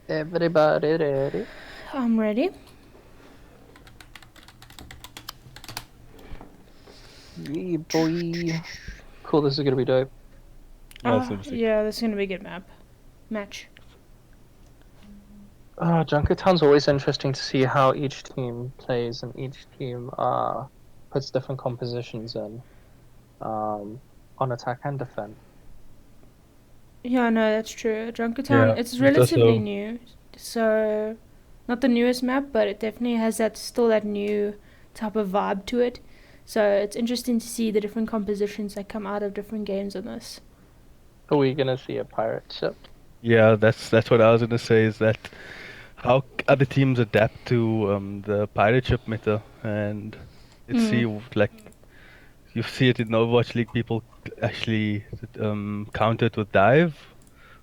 Everybody ready? I'm ready. Yeah, boy. Cool, this is gonna be dope. Yeah, it's interesting. Yeah, this is gonna be a good match. Junkertown's always interesting to see how each team plays and each team puts different compositions in on attack and defense. Yeah, no, that's true. Junkertown, Yeah, it's it's relatively also new, so not the newest map, but it definitely has that new type of vibe to it. So it's interesting to see the different compositions that come out of different games on this. Are we gonna see a pirate ship? that's what I was gonna say is that how other teams adapt to the pirate ship meta and let's see like you see it in the Overwatch League people actually counter it with dive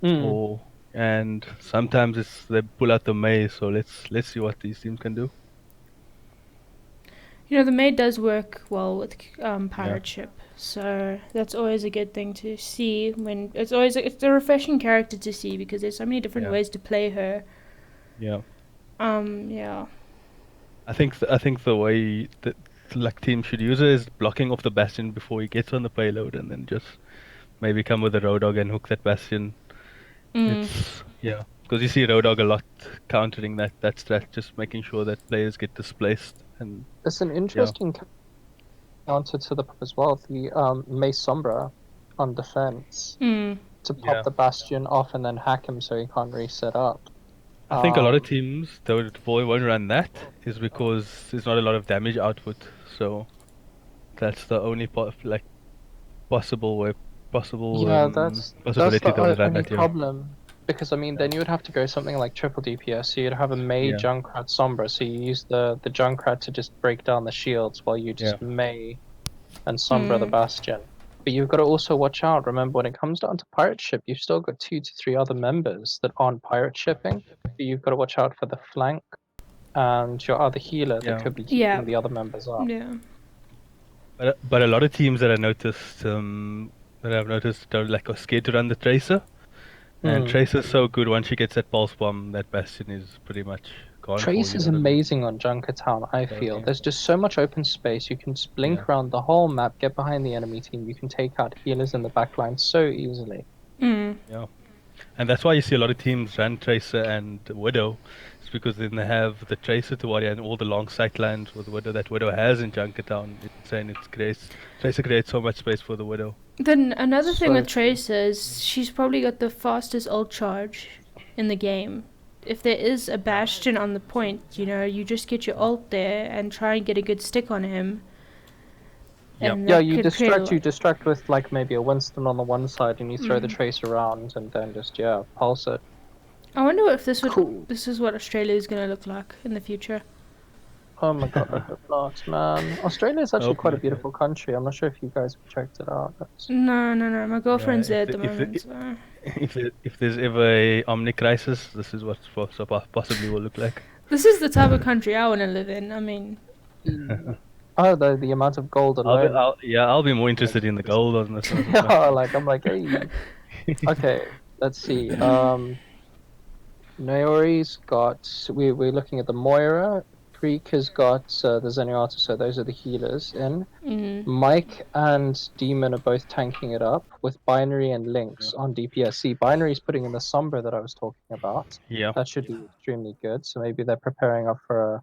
Mm. or and sometimes it's they pull out the maze so let's see what these teams can do. You know, the maid does work well with Yeah. pirate ship, so that's always a good thing to see. When it's a refreshing character to see because there's so many different Yeah. ways to play her. Yeah. Yeah. I think the way that like teams should use it is blocking off the bastion before he gets on the payload and then just maybe come with a road dog and hook that bastion. It's yeah, because you see road dog a lot countering that strat, just making sure that players get displaced and It's an yeah, interesting counter to the as well. The Mace Sombra on defense to pop yeah. the Bastion off and then hack him so he can't reset up. I think a lot of Um, teams that won't run that is because there's not a lot of damage output, so that's the only like possible way possible Yeah, that's possibility the they would run only that. Yeah, problem. Because I mean, then you would have to go something like triple DPS. So you'd have a Mei yeah, Junkrat Sombra. So you use the Junkrat to just break down the shields while you yeah. just Mei and Sombra the Bastion. But you've got to also watch out. Remember, when it comes down to pirate ship, you've still got 2 to 3 other members that aren't pirate shipping. So you've got to watch out for the flank and your other healer that Yeah. could be Yeah. keeping the other members up. Yeah. But a lot of teams that I've noticed are scared to run the tracer. And Hmm. Tracer's so good once she gets that pulse bomb, that bastion is pretty much gone for Trace you, is know what I mean? amazing on Junkertown, I So, feel. There's just so much open space. You can just blink yeah, around the whole map, get behind the enemy team. You can take out healers in the backline so easily. yeah. And that's why you see a lot of teams run Tracer and Widow. It's because then they have the Tracer to worry and all the long sight lines with Widow that Widow has in Junkertown. It's insane. Tracer creates so much space for the Widow. Then another thing So with true. Tracer is she's probably got the fastest ult charge in the game. If there is a Bastion on the point, you just get your ult there and try and get a good stick on him, Yep. and Yeah, that could create a lot. you distract with like maybe a Winston on the one side and you throw the trace around and then just, yeah, pulse it. I wonder if Cool. this is what Australia is going to look like in the future. Oh my god, I hope not, man. Australia is actually Hope quite a not. beautiful country. I'm not sure if you guys have checked it out. No. My Yeah, girlfriend's there at the moment. So. if there's ever a Omni crisis, this is what possibly will look like. This is the type of country I want to live in. I mean, Oh, the amount of gold alone. I'll be more interested in the gold on this one. Yeah, like I'm like, hey. Okay, let's see. Naori's got. We're looking at the Moira. Creek has got the Zenyatta, so those are the healers in. Mike and Demon are both tanking it up with Binary and Lynx on DPS. See, Binary's putting in the Sombra that I was talking about. Yeah, That should be extremely good. So maybe they're preparing up for a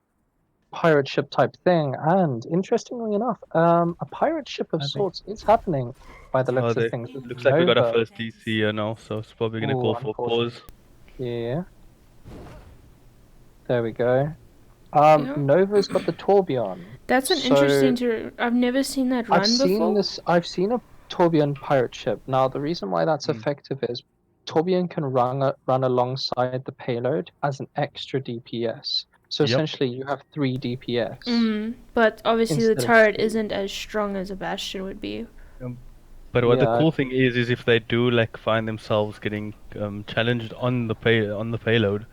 pirate ship type thing. And interestingly enough, a pirate ship of I think. sorts is happening by the looks of things with Looks like we got our Nova. first DC here now, so it's probably gonna Oh, call for unfortunately. pause. Yeah, there we go. yeah. Nova's got the Torbjorn. That's an interesting. I've never seen that run before. I've seen a Torbjorn pirate ship. Now, the reason why that's effective is Torbjorn can run alongside the payload as an extra DPS. So Yep. essentially, you have 3 DPS But obviously the instead of turret 2. isn't as strong as a Bastion would be. But what the Yeah, cool thing is if they do like find themselves getting challenged on the payload,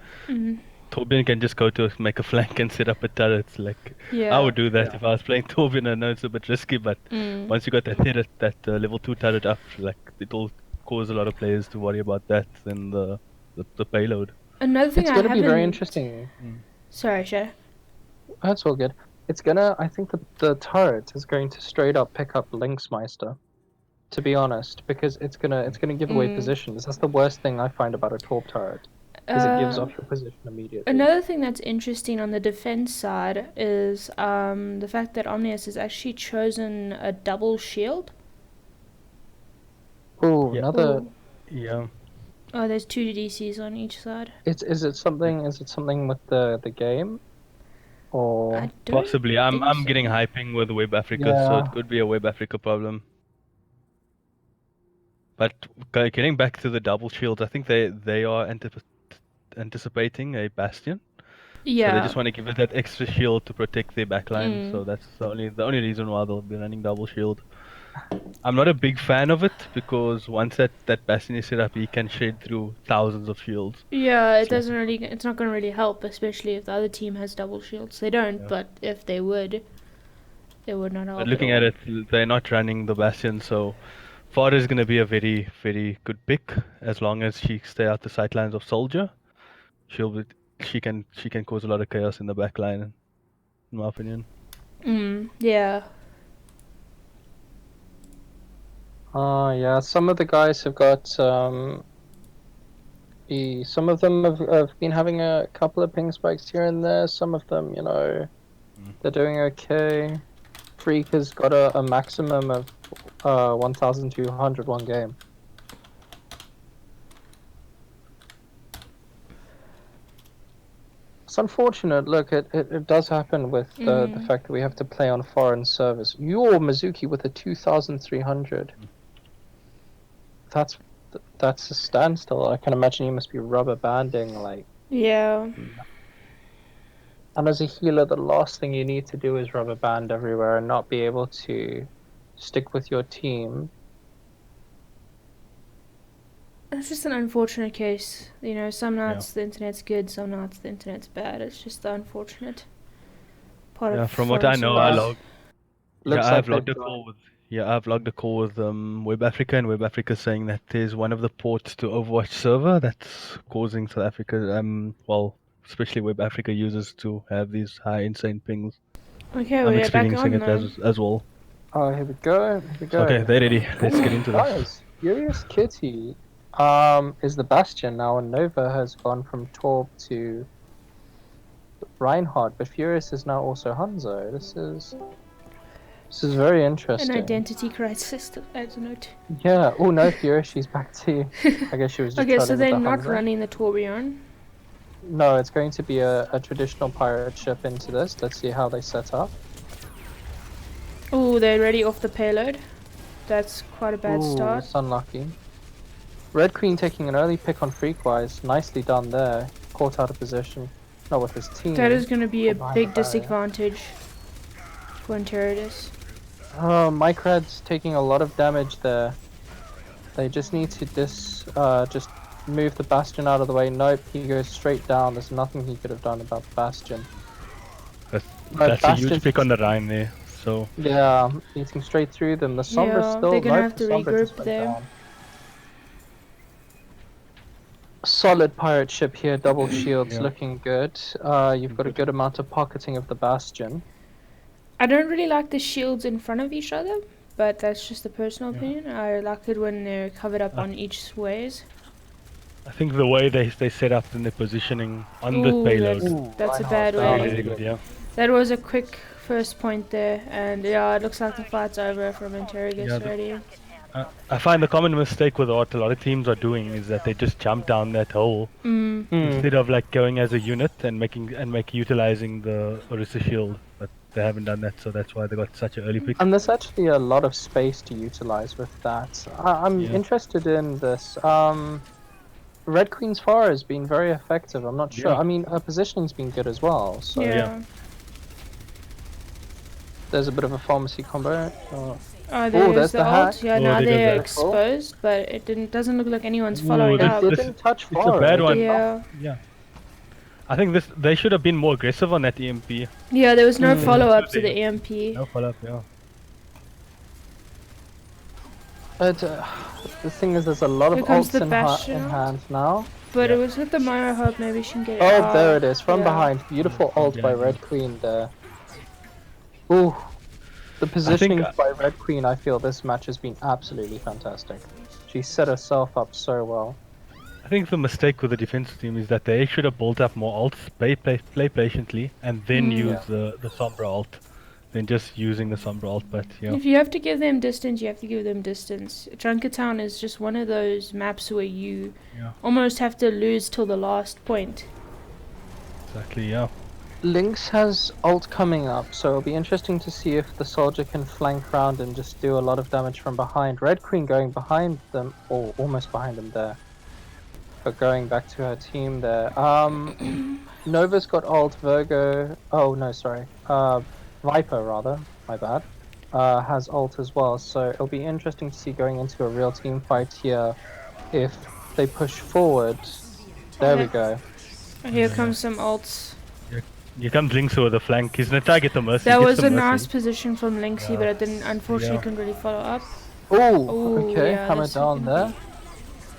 Torbjorn can just go to make a flank and set up a turret. Like Yeah. I would do that if I was playing Torbjorn. I know it's a bit risky, but once you got that turret, that level 2 turret up, like it'll cause a lot of players to worry about that than the payload. Another thing It's I going to be very haven't- interesting. Sorry, Shay. That's all good. I think the turret is going to straight up pick up Linksmeister, to be honest, because it's gonna give away positions. That's the worst thing I find about a Torp turret, is it gives off your position immediately. Another thing that's interesting on the defense side is the fact that Omnius has actually chosen a double shield. Oh, Yeah. another. Yeah. Oh, there's 2 DCs on each side. Is it something with the game? Or I don't Possibly. think I'm so. getting hyping with Web Africa, so it could be a Web Africa problem. But getting back to the double shields, I think they are anticipating a Bastion. Yeah. So they just want to give it that extra shield to protect their backline. So that's the only reason why they'll be running double shield. I'm not a big fan of it because once that Bastion is set up, he can shed through thousands of shields. Yeah, it's not going to really help, especially if the other team has double shields. They don't, but if they would, it would not help. But looking at it, they're not running the Bastion, so Far is going to be a very, very good pick as long as she stay out the sightlines of Soldier. She can cause a lot of chaos in the back line, in my opinion. Yeah. Yeah, some of the guys have got some of them have been having a couple of ping spikes here and there. Some of them, they're doing okay. Freak has got a maximum of 1,200 one game. It's unfortunate. Look, it does happen with the fact that we have to play on foreign servers. You're Mizuki with a 2,300. That's a standstill. I can imagine you must be rubber banding like. Yeah. And as a healer, the last thing you need to do is rubber band everywhere and not be able to stick with your team. It's just an unfortunate case. Some nights the internet's good, some nights the internet's bad. It's just the unfortunate part of. Yeah, from what I know, I've logged a call with Web Africa, and Web Africa saying that there's one of the ports to Overwatch server that's causing South Africa, especially Web Africa users to have these high insane pings. Okay, I'm we're back experiencing on it as well. Oh, here we go. Okay, they're ready. Let's get into this. Guys, Furious Kitty is the Bastion now, and Nova has gone from Torb to Reinhardt, but Furious is now also Hanzo. This is very interesting. An identity crisis, as a note. Yeah. Oh no, Furious, she's back too. I guess she was just Okay, so with they're the not Hanzo. running the Torbjorn. No, it's going to be a traditional pirate ship into this. Let's see how they set up. Oh, they're already off the payload. That's quite a bad start. It's unlucky. Red Queen taking an early pick on Freakwise. Nicely done there. Caught out of position. Not with his team. That is going to be a big disadvantage for Interitus. Oh, Micrad's taking a lot of damage there. They just need to just move the Bastion out of the way. Nope, he goes straight down. There's nothing he could have done about the Bastion. That's a huge pick on the Rhine there. So yeah, eating straight through them. The Sombra's still. They're gonna have to regroup there. Down. Solid pirate ship here. Double shields, looking good. You've got a good amount of pocketing of the Bastion. I don't really like the shields in front of each other, but that's just a personal opinion. I like it when they're covered up on each ways. I think the way they set up in their positioning on the payload. That's a bad way. Really good, yeah. That was a quick first point there, and yeah, it looks like the fight's over from Interitus already. I find the common mistake with what a lot of teams are doing is that they just jump down that hole instead of like going as a unit and utilizing the Orisa shield. But they haven't done that, so that's why they got such an early pick. And there's actually a lot of space to utilize with that. I'm interested in this. Red Queen's Fire has been very effective. I'm not sure. I mean, her positioning's been good as well. So there's a bit of a pharmacy combo. Oh, there's the ult. hack. Yeah, now they're exposed, but it doesn't look like anyone's following up. They didn't touch far. It's a bad one. Yeah. I think they should have been more aggressive on that EMP. Yeah, there was no follow-up to the EMP. No follow-up, yeah. But the thing is, there's a lot of ults in hand now. but Yeah. it was with the Moira. Hope maybe she can get it. Oh, there it is, from yeah. behind. Beautiful From ult by behind, yeah. Red Queen there. Ooh, the positioning by Red Queen, I feel this match has been absolutely fantastic. She set herself up so well. I think the mistake with the defense team is that they should have built up more ults, play patiently, and then use the Sombra ult, than just using the Sombra ult. But yeah, If you have to give them distance, you have to give them distance. Junkertown is just one of those maps where you almost have to lose till the last point. exactly. Yeah. Lynx has ult coming up, so it'll be interesting to see if the soldier can flank round and just do a lot of damage from behind. Red Queen going behind them, or almost behind them there. But going back to her team there. Nova's got ult, Virgo. Oh no, sorry. Viper rather. My bad. Has ult as well. So it'll be interesting to see going into a real team fight here. If they push forward, there we go. Here comes some ults. Here comes Lynx over the flank. He's gonna try to get the Mercy. That was a Mercy. nice position from Lynxy, but I didn't. Unfortunately, couldn't really follow up. Oh, okay. Yeah, Hammer down there.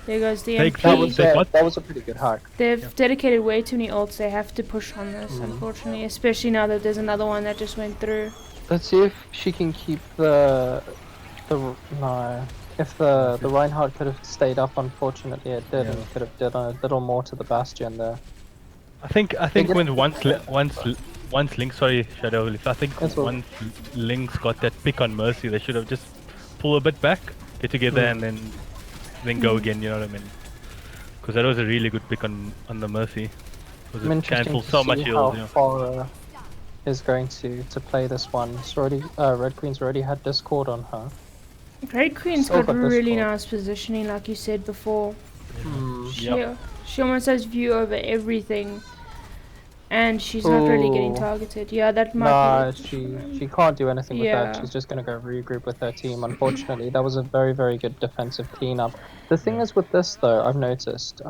There goes the Take MP. That was a pretty good hack. They've dedicated way too many ults. They have to push on this, unfortunately, especially now that there's another one that just went through. Let's see if she can keep the no. If the Reinhardt could have stayed up, unfortunately it did, and it could have done a little more to the Bastion there. I think when once Lynx, sorry Shadow, if I think once Lynx got that pick on Mercy, they should have just pull a bit back, get together, and then go again. You know what I mean? Because that was a really good pick on the Mercy. Because it cancelled so much heals. How far is going to play this one? It's already Red Queen's already had Discord on her. Red Queen's got really nice positioning, like you said before. She almost has view over everything, and she's not really getting targeted. Yeah, that might be... she can't do anything with that. She's just gonna go regroup with her team. Unfortunately, that was a very, very good defensive cleanup. The thing is with this though, I've noticed,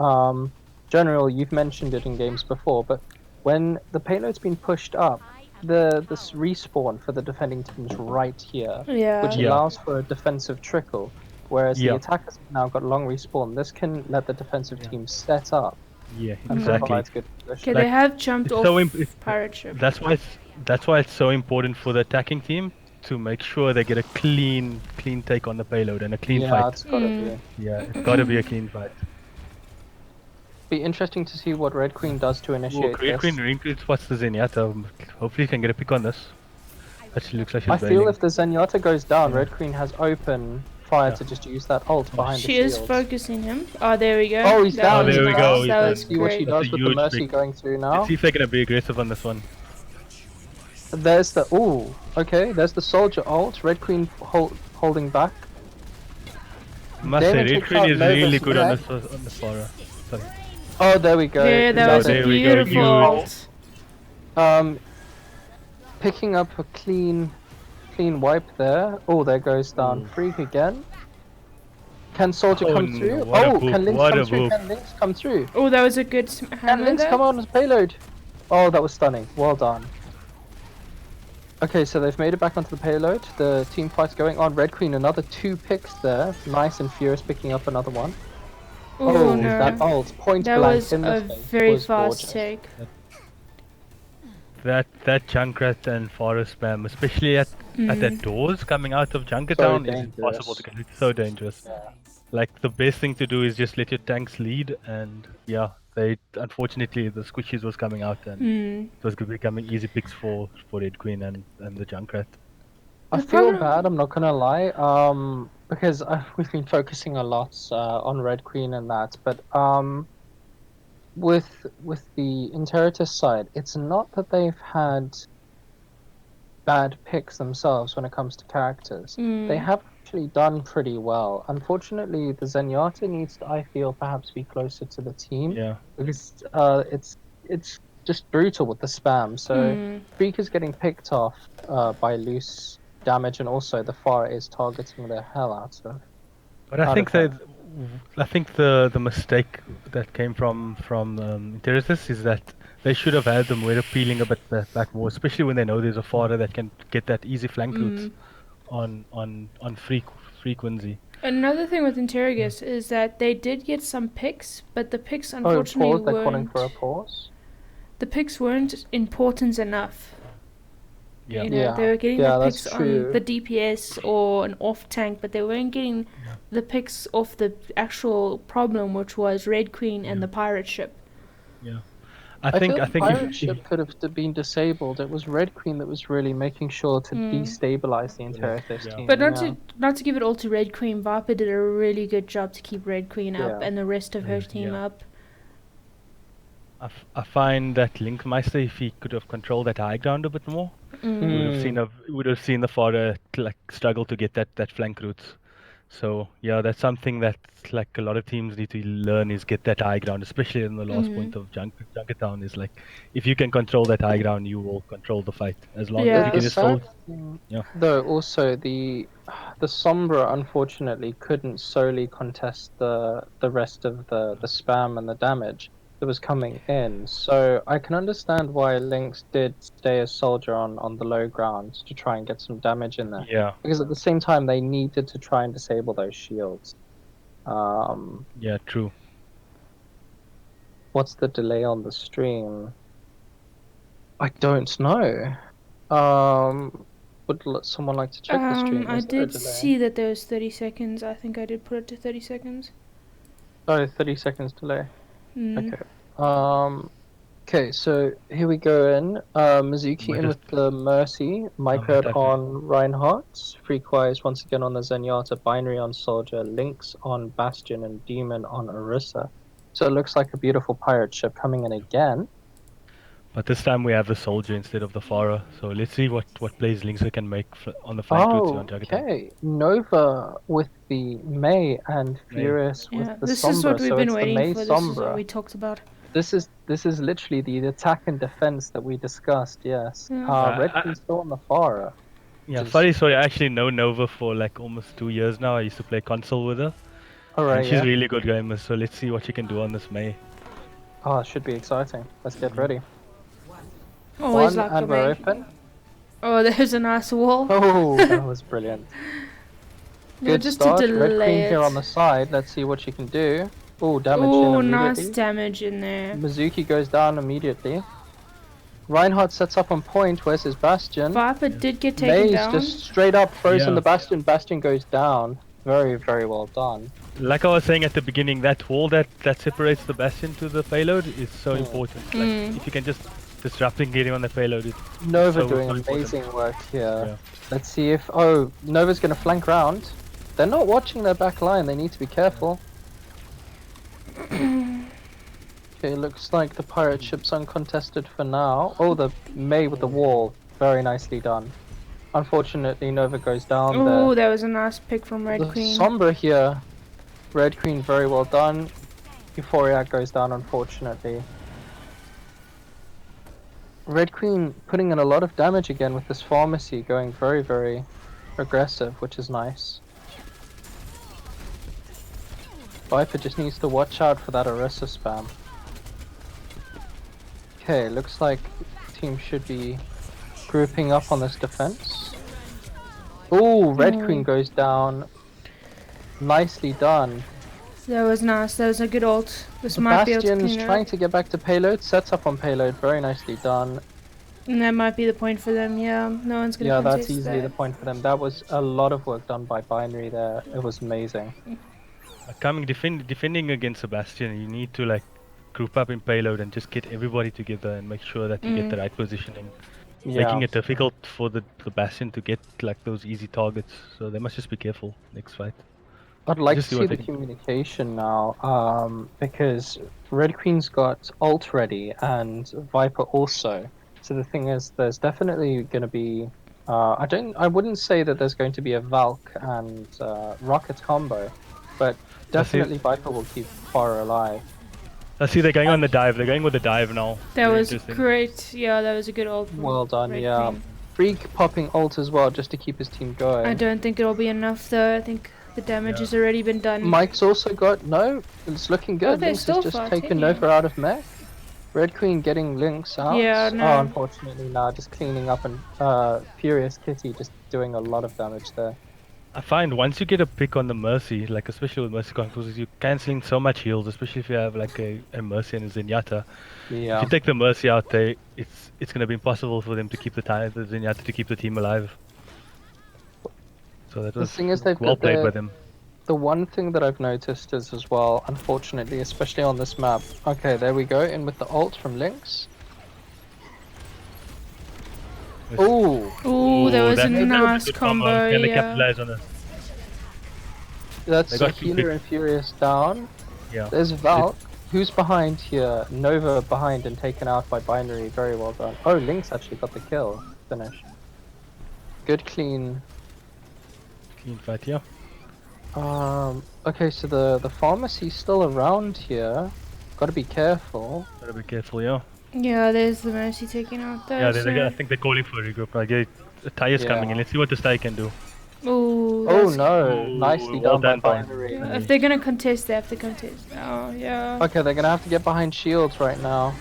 General, you've mentioned it in games before, but when the payload's been pushed up, this respawn for the defending team is right here, which allows for a defensive trickle. Whereas the attackers have now got long respawn. This can let the defensive team set up. Yeah, exactly. Okay, they have jumped off pirate ship. That's why it's so important for the attacking team to make sure they get a clean take on the payload and a clean fight. Yeah, it's gotta be. Yeah, it's gotta be a clean fight. Be interesting to see what Red Queen does to initiate this. Red Queen spots the Zenyatta. Hopefully he can get a pick on this. Actually looks like she's I feel if the Zenyatta goes down, Red Queen has open fire to just use that ult behind the shield. She is focusing him. Oh, there we go. Oh, he's down. There we go. That was see what she does with the Mercy going through now. Let's see if they're gonna be aggressive on this one. There's the okay. There's the soldier ult. Red Queen holding back. I must say, Red Queen is really good on the Sora. Sorry. Oh, there we go. Yeah, that was a beautiful ult. Picking up a clean wipe there. Oh, there goes down. Freak again. Can Soldier come through? Can Lynx come through? Can Lynx come through? Oh, that was a good Can Lynx come on as payload? Oh, that was stunning. Well done. Okay, so they've made it back onto the payload. The team fight's going on. Red Queen, another 2 picks there. Nice and Furious picking up another one. Oh, no. That ult, point blank in the face. That was a very fast take. That Junkrat and Forest spam, especially at the doors coming out of Junkertown, is impossible to get. It's so dangerous. Yeah. Like the best thing to do is just let your tanks lead, and unfortunately the squishies was coming out, and it was becoming easy picks for Red Queen and the Junkrat. I feel bad, I'm not gonna lie, because we've been focusing a lot on Red Queen and that, but with the Interitus side, it's not that they've had bad picks themselves when it comes to characters. They have actually done pretty well. Unfortunately, the Zenyatta needs to, I feel, perhaps be closer to the team. Yeah. Because it's just brutal with the spam. So Freak is getting picked off by loose damage, and also the Pharah is targeting the hell out of. But I think the mistake that came from Interitus is that they should have had them way peeling a bit back more, especially when they know there's a Pharah that can get that easy flank route on frequency. Another thing with Interitus is that they did get some picks, but the picks unfortunately They're calling weren't. for a pause. The picks weren't important enough. Yeah. You know, they were getting the picks that's on true. the DPS or an off tank, but they weren't getting the picks off the actual problem, which was Red Queen and the pirate ship. Yeah. I think feel the pirate if ship could have been disabled. It was Red Queen that was really making sure to destabilize the Interitus team. But not to give it all to Red Queen, Viper did a really good job to keep Red Queen up and the rest of her team up. I find that Linkmeister, if he could have controlled that high ground a bit more, would have seen the fodder like struggle to get that flank routes. So yeah, that's something that like a lot of teams need to learn is get that high ground, especially in the last point of Junkertown. Is like if you can control that high ground, you will control the fight. As long as you can just hold. Though also the Sombra unfortunately couldn't solely contest the rest of the spam and the damage that was coming in. So I can understand why Lynx did stay as soldier on the low ground to try and get some damage in there. Yeah. Because at the same time they needed to try and disable those shields. Yeah, true. What's the delay on the stream? I don't know. Would someone like to check the stream? I did see that there was 30 seconds. I think I did put it to 30 seconds. Oh, 30 seconds delay. Okay. Okay, so here we go in. Mizuki in with the Mercy, Microd on Reinhardt, Freakwise once again on the Zenyatta, Binary on Soldier, Lynx on Bastion, and Demon on Orisa. So it looks like a beautiful pirate ship coming in again. But this time we have the soldier instead of the Farah. So let's see what plays Linkser can make on the flank routes on Junkertown. Okay, Nova with the May and Furious with the this Sombra. Is what we've been waiting May for. Sombra. This is what we talked about. This is literally the attack and defense that we discussed. Yes. Red Queen's still on the Farah. Yeah, sorry. I actually know Nova for like almost 2 years now. I used to play console with her. Alright, and she's really good gamer. So let's see what she can do on this May. Oh, it should be exciting. Let's get ready. Always like and we're open. Oh, there's a nice wall. Oh, that was brilliant. Good just start. To delay Red Queen it. here on the side. Let's see what she can do. Oh, damage in immediately. immediately. Nice damage in there. Mizuki goes down immediately. Reinhardt sets up on point. Where's his Bastion? Viper did get taken down. just straight up frozen the Bastion. Bastion goes down. Very, very well done. Like I was saying at the beginning, that wall that separates the Bastion to the payload is so important. Like, if you can just disrupt and get him on the payload, it's Nova doing amazing work here. Let's see if... Oh, Nova's going to flank round. They're not watching their back line. They need to be careful. Okay, looks like the pirate ship's uncontested for now. Oh, the May with the wall. Very nicely done. Unfortunately, Nova goes down there. Oh, that was a nice pick from Red Queen. Sombra here. Red Queen, very well done. Euphoria goes down, unfortunately. Red Queen putting in a lot of damage again with this pharmacy, going very, very aggressive, which is nice. Viper just needs to watch out for that Orisa spam. Okay, looks like the team should be grouping up on this defense. Oh, Red Queen goes down. Nicely done. That was nice. That was a good ult. This might be able to clean Bastion's trying to get back to payload. Sets up on payload. Very nicely done. And that might be the point for them. Yeah, no one's gonna. Yeah, that's easily the point for them. That was a lot of work done by Binary there. It was amazing. Defending against Sebastian, you need to like group up in payload and just get everybody together and make sure that you get the right positioning. Making it difficult for the Bastion to get like those easy targets. So they must just be careful next fight. I'd like to see the communication now, because Red Queen's got ult ready and Viper also. So the thing is, there's definitely going to be. I wouldn't say that there's going to be a Valk and Rocket combo, but definitely Viper will keep Farah alive. I see they're going on the dive. They're going with the dive now. That was great. Yeah, that was a good ult. Well done. Yeah, Freak popping ult as well just to keep his team going. I don't think it'll be enough though. I think the damage has already been done. Mike's also got it's looking good. Lynx has just taken Nova out of mech. Red Queen getting Lynx out. Yeah, no. Oh, unfortunately now just cleaning up and Furious Kitty just doing a lot of damage there. I find once you get a pick on the Mercy, like especially with Mercy consoles, you're cancelling so much heals, especially if you have like a Mercy and a Zenyatta. Yeah. If you take the Mercy out there, it's going to be impossible for them to keep the Zenyatta to keep the team alive. So that was well played by them. The one thing that I've noticed is as well, unfortunately, especially on this map. Okay, there we go, in with the ult from Lynx. Ooh, that was a nice combo, Can they yeah. capitalize on it? That's a Healer and Furious down. Yeah. There's Valk. Who's behind here? Nova behind and taken out by Binary. Very well done. Oh, Lynx actually got the kill. Finish. Good clean. Clean fight, yeah. Okay, so the pharmacy's still around here. Gotta be careful. Gotta be careful, yeah. Yeah, there's the Mercy taking out there. Yeah, so... I think they're calling for a regroup. Like, the tire's coming in. Let's see what the Stag can do. Ooh, oh no, nicely done by Binary. Yeah, if they're gonna contest, they have to contest. Oh, yeah. Okay, they're gonna have to get behind shields right now.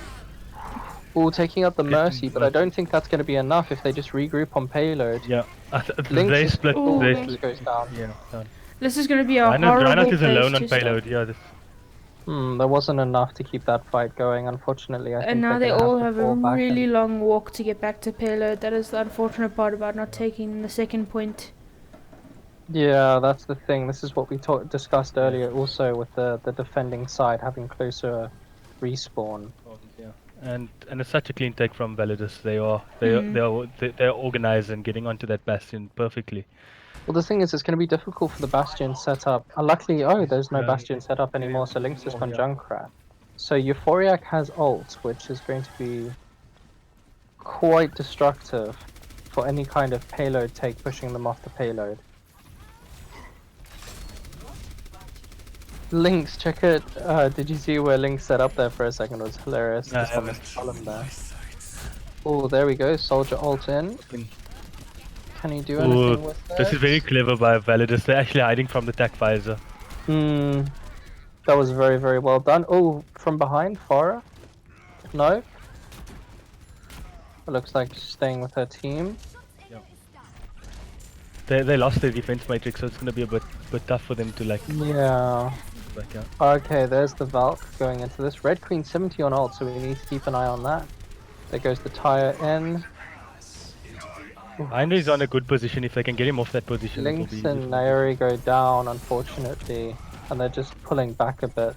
Ooh, taking out the Mercy, but I don't think that's gonna be enough if they just regroup on payload. Yeah, Lynx they split. Lynx goes down. Yeah, done. This is gonna be a horrible Reinhardt is place alone to on payload, start. yeah. There wasn't enough to keep that fight going, unfortunately. I think And now they gonna all have have a really long walk to get back to payload. That is the unfortunate part about not taking the second point. Yeah, that's the thing. This is what we discussed earlier also with the defending side having closer respawn. Yeah. And it's such a clean take from Validus. They're organized and getting onto that bastion perfectly. Well, the thing is, it's going to be difficult for the Bastion setup. Luckily, there's no Bastion setup anymore, so Lynx is on Junkrat. So Euphoriac has ult, which is going to be quite destructive for any kind of payload take, pushing them off the payload. Lynx, check it. Did you see where Lynx set up there for a second? It was hilarious. Just on this column there. Oh, there we go. Soldier ult in. Can he do anything with this? This is very clever by Validus. They're actually hiding from the attack visor. That was very, very well done. Oh, from behind, Farah? No? It looks like she's staying with her team. Yeah. They lost their defense matrix, so it's going to be a bit tough for them to like... Yeah. Okay, there's the Valk going into this. Red Queen 70 on ult, so we need to keep an eye on that. There goes the tire in. Heinrich's on a good position. If they can get him off that position, Lynx and Nairi go down, unfortunately, and they're just pulling back a bit.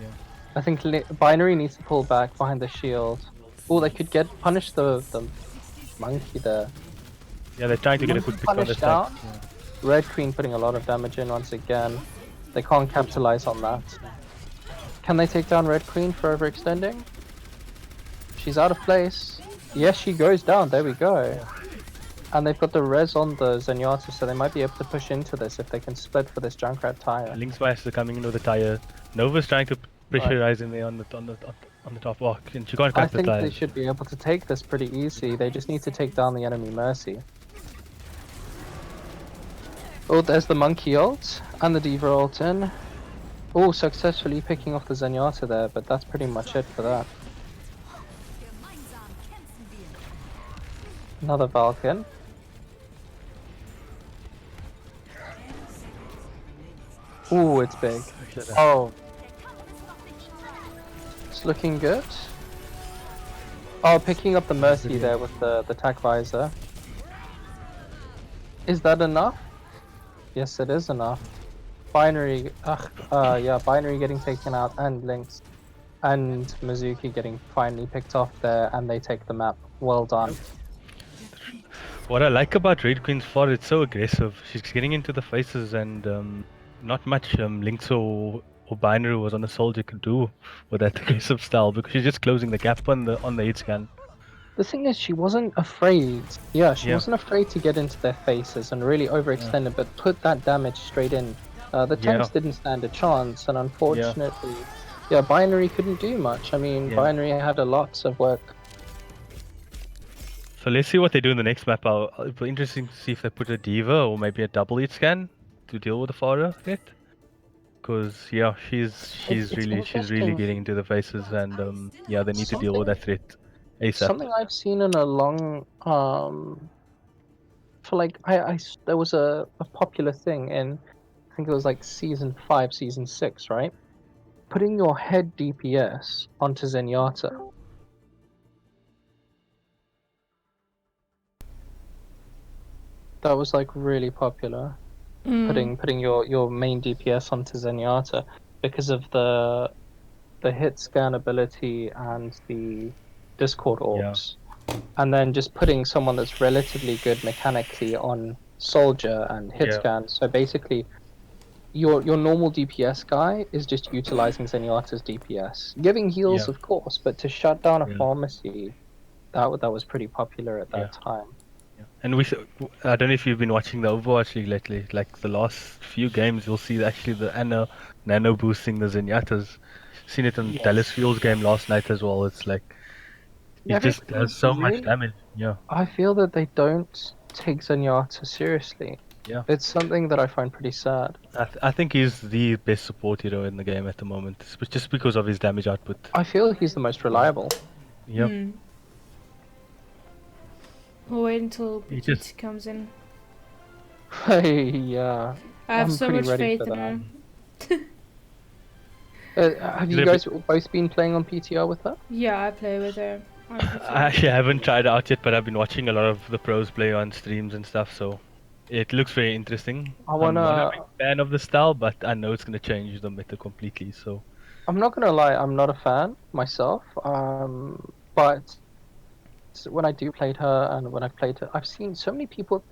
Yeah. I think Binary needs to pull back behind the shield. Oh, they could punish the monkey there. Yeah, they're trying to get a good pick on the side. Yeah. Red Queen putting a lot of damage in once again. They can't capitalize on that. Can they take down Red Queen for overextending? She's out of place. Yes, she goes down. There we go. Yeah. And they've got the res on the Zenyatta, so they might be able to push into this if they can split for this Junkrat tire. Lynx Vice are coming in with the tire. Nova's trying to pressurize in there on the top walk, and she can't capitalize. I think they should be able to take this pretty easy. They just need to take down the enemy Mercy. Oh, there's the monkey ult and the Diva ult in. Oh, successfully picking off the Zenyatta there, but that's pretty much it for that. Another Valken. Ooh, it's big. Oh. It's looking good. Oh, picking up the Mercy there with the attack visor. Is that enough? Yes, it is enough. Binary, Binary getting taken out, and Lynx. And Mizuki getting finally picked off there, and they take the map. Well done. What I like about Red Queen's fort, it's so aggressive. She's getting into the faces, and not much Lynx or Binary was on the soldier could do with that aggressive style, because she's just closing the gap on the hit scan. The thing is, she wasn't afraid. Yeah, she wasn't afraid to get into their faces and really overextend it, but put that damage straight in. The tanks didn't stand a chance, and unfortunately, Binary couldn't do much. I mean, Binary had a lot of work. So let's see what they do in the next map. It'll be interesting to see if they put a Diva or maybe a double hit scan to deal with the Farah hit. Because she's really getting into the faces, and they need to deal with that threat ASAP. Something I've seen in a long for like there was a popular thing in, I think it was like season 5, season 6, right? Putting your head DPS onto Zenyatta. That was like really popular. Putting your main DPS onto Zenyatta because of the hit scan ability and the Discord orbs. And then just putting someone that's relatively good mechanically on Soldier and hit scan. So basically your normal DPS guy is just utilizing Zenyatta's DPS. Giving heals of course, but to shut down a pharmacy, that was pretty popular at that time. And I don't know if you've been watching the Overwatch League lately. Like the last few games, you'll see actually the nano boosting the Zenyatas. Seen it on Dallas Fuel's game last night as well. It's like it just does so much damage. Yeah. I feel that they don't take Zenyatta seriously. Yeah. It's something that I find pretty sad. I think he's the best support hero in the game at the moment, just because of his damage output. I feel he's the most reliable. Yep. We'll wait until Brigitte comes in. Yeah. I have so much faith in her. Have you guys both been playing on PTR with her? Yeah, I play with her. I actually haven't tried it out yet, but I've been watching a lot of the pros play on streams and stuff, so it looks very interesting. I'm not a big fan of the style, but I know it's going to change the meta completely, so... I'm not going to lie, I'm not a fan myself, but when I do play her and when I've played her, I've seen so many people,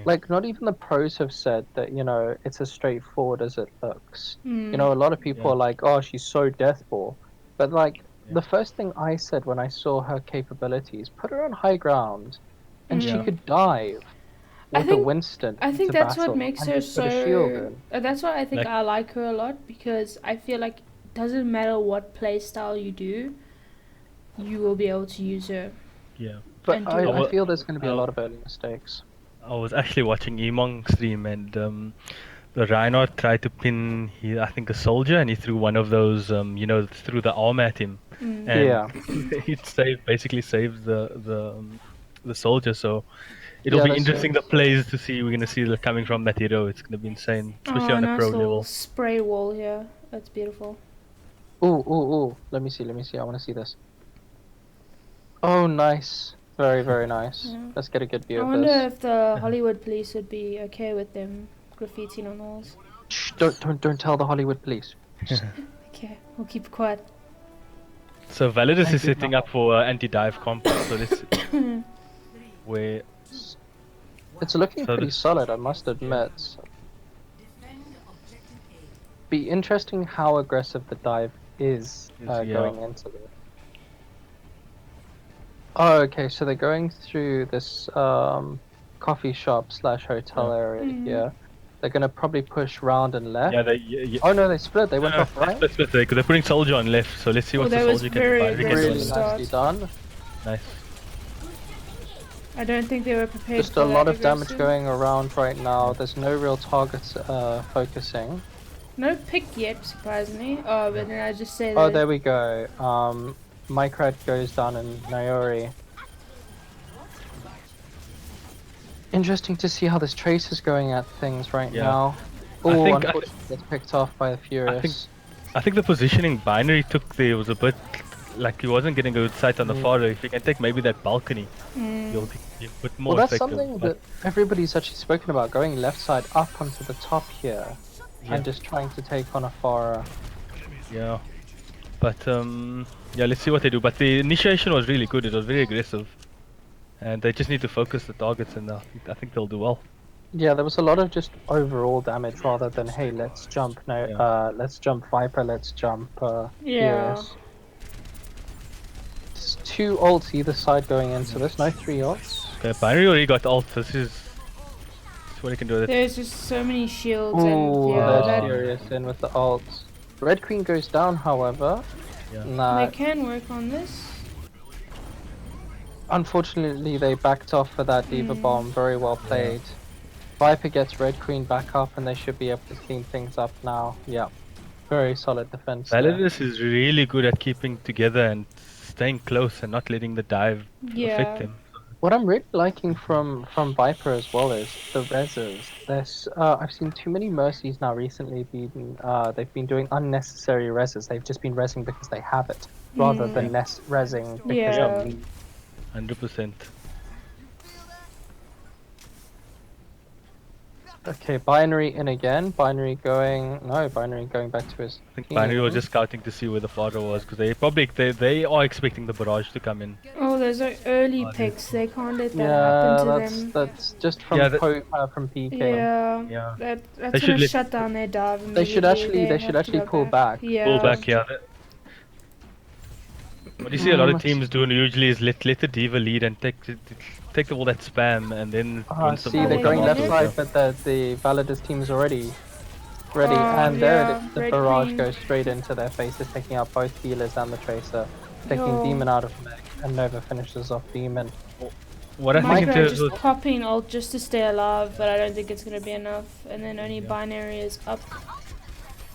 like not even the pros have said that, you know, it's as straightforward as it looks. You know, a lot of people are like, oh, she's so deathball. But like, the first thing I said when I saw her capabilities, put her on high ground and she could dive with a Winston. I think that's what makes her so... That's why I think like, I like her a lot, because I feel like it doesn't matter what play style you do, you will be able to use her. Yeah. But I feel there's going to be a lot of early mistakes. I was actually watching Emong stream and the Reinhardt tried to pin, I think, a soldier, and he threw one of those, you know, threw the arm at him. And he basically saved the soldier, so it'll be interesting the plays to see. We're going to see that coming from that hero. It's going to be insane, especially on a pro level. Spray wall here. That's beautiful. Ooh. Let me see. I want to see this. Oh, nice. Very, very nice. Yeah. Let's get a good view of this. I wonder if the Hollywood police would be okay with them graffitiing on walls. Shh, don't tell the Hollywood police. Okay, we'll keep quiet. So Validus is setting up for anti-dive comp, so this where it's looking pretty solid, I must admit. Be interesting how aggressive the dive is going into this. Oh, okay, so they're going through this coffee shop / hotel area here. They're going to probably push round and left. Oh no, they split. They went off right. Split. They're putting soldier on left, so let's see what the soldier can do. Really nicely done. Nice. I don't think they were prepared. Just a lot of damage going around right now. There's no real targets focusing. No pick yet, surprisingly. Oh, but then I just say that. Oh, there we go. Mycrad goes down in Naori. Interesting to see how this Trace is going at things right now. Oh, unfortunately gets picked off by the Furious. I think the positioning Binary took there was a bit like he wasn't getting a good sight on the far. If you can take maybe that balcony, you'll be a bit more effective. That's something that everybody's actually spoken about, going left side up onto the top here and just trying to take on a Farah. Yeah. But let's see what they do. But the initiation was really good. It was very aggressive, and they just need to focus the targets, and I think they'll do well. Yeah, there was a lot of just overall damage rather than hey, let's jump let's jump Viper, let's jump Furious. There's 2 ults either side going into this. No 3 ults. Okay, Binary already got ult. This is what he can do with it. There's just so many shields. Ooh, and Furious in with the ults. Red Queen goes down, however. They can work on this. Unfortunately, they backed off for that Diva Bomb. Very well played. Viper gets Red Queen back up, and they should be able to clean things up now. Yeah, very solid defense. Validus is really good at keeping together and staying close and not letting the dive affect him. What I'm really liking from Viper as well is the reses. I've seen too many Mercies now recently they've been doing unnecessary reses. They've just been resing because they have it, rather than resing because they need. 100%. Okay, Binary in again. Binary going back to his. I think Binary was just scouting to see where the fodder was, because they are expecting the barrage to come in. Oh, those are early picks. They can't let that happen to them. That's just from from PK. Yeah. That's gonna shut down their dive. They should actually pull back. Yeah. Pull back, yeah. What you see a lot of teams doing usually is let the diva lead and take all that spam and then. See, they're going left side, but the Validus team is already ready, and there it is. The barrage goes straight into their faces, taking out both healers and the tracer, taking Demon out of mech, and Nova finishes off Demon. What I think just popping ult just to stay alive, but I don't think it's gonna be enough. And then only Binary is up.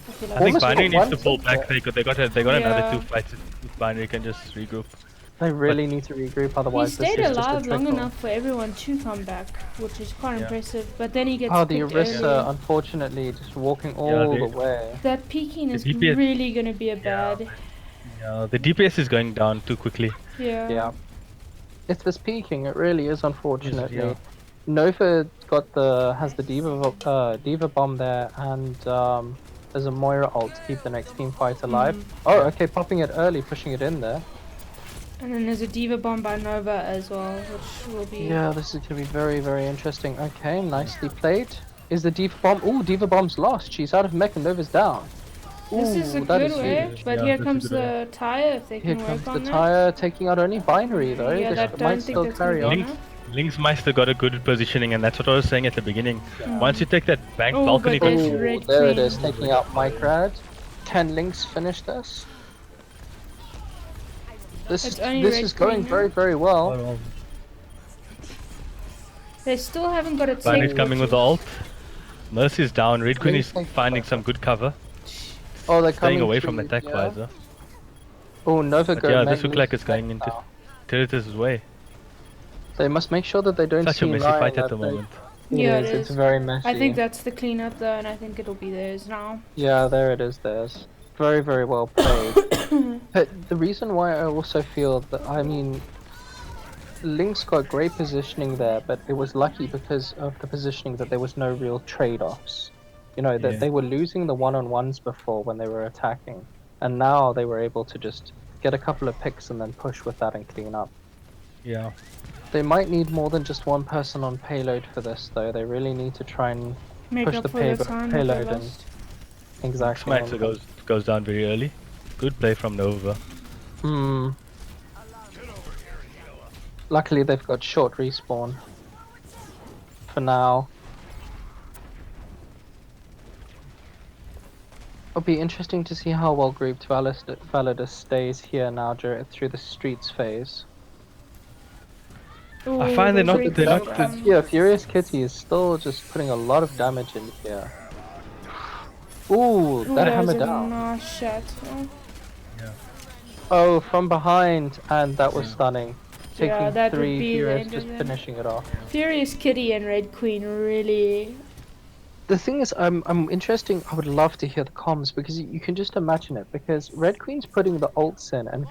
I think Binary needs to pull back. They got another 2 fights. If Binary can just regroup. They really need to regroup, otherwise he stayed alive long enough for everyone to come back, which is quite impressive. But then he gets the Orisa, unfortunately, just walking all the way. That peeking is really going to be a bad. Yeah, the DPS is going down too quickly. Yeah. It's this peeking, it really is, unfortunately. Nova has the Diva bomb there, and there's a Moira ult to keep the next team fight alive. Oh, okay, popping it early, pushing it in there. And then there's a Diva bomb by Nova as well, which will be... Yeah, this is going to be very, very interesting. Okay, nicely played. Is the Diva bomb... Ooh, Diva bomb's lost. She's out of mech and Nova's down. This is a good way, but here comes the tire, if they can work on that. Here comes the tire, taking out only Binary though. Yeah, that might still carry on. Linksmeister got a good positioning, and that's what I was saying at the beginning. Once you take that balcony... there it is, taking out Mycrad. Can Lynx finish this? This is going very, very well. They still haven't got a take. Biney's coming with the ult. Mercy's down. Red Queen is finding some good cover. Oh, they're staying away from the attack visor. Oh, Nova yeah, this looks like it's going into Interitus' way. They must make sure that they don't Such a messy fight at the moment. Yeah, it's very messy. I think that's the cleanup though, and I think it'll be theirs now. Yeah, there it is, theirs. Very, very well played. But the reason why I also feel that, I mean, Lynx got great positioning there, but it was lucky because of the positioning that there was no real trade-offs. You know, that they were losing the one-on-ones before when they were attacking, and now they were able to just get a couple of picks and then push with that and clean up. Yeah. They might need more than just one person on payload for this, though. They really need to try and push the payload and... Exactly. Smaxer goes down very early. Good play from Nova. Luckily they've got short respawn. For now. It'll be interesting to see how well grouped Validus stays here now through the streets phase. Ooh, I find they're not yeah, Furious Kitty is still just putting a lot of damage in here. Ooh, that hammer down. Nice shot. Oh, from behind, and that was stunning. Taking that 3, would be Furious just finishing it off. Furious Kitty and Red Queen really... The thing is, I'm interesting. I would love to hear the comms because you can just imagine it. Because Red Queen's putting the ults in, and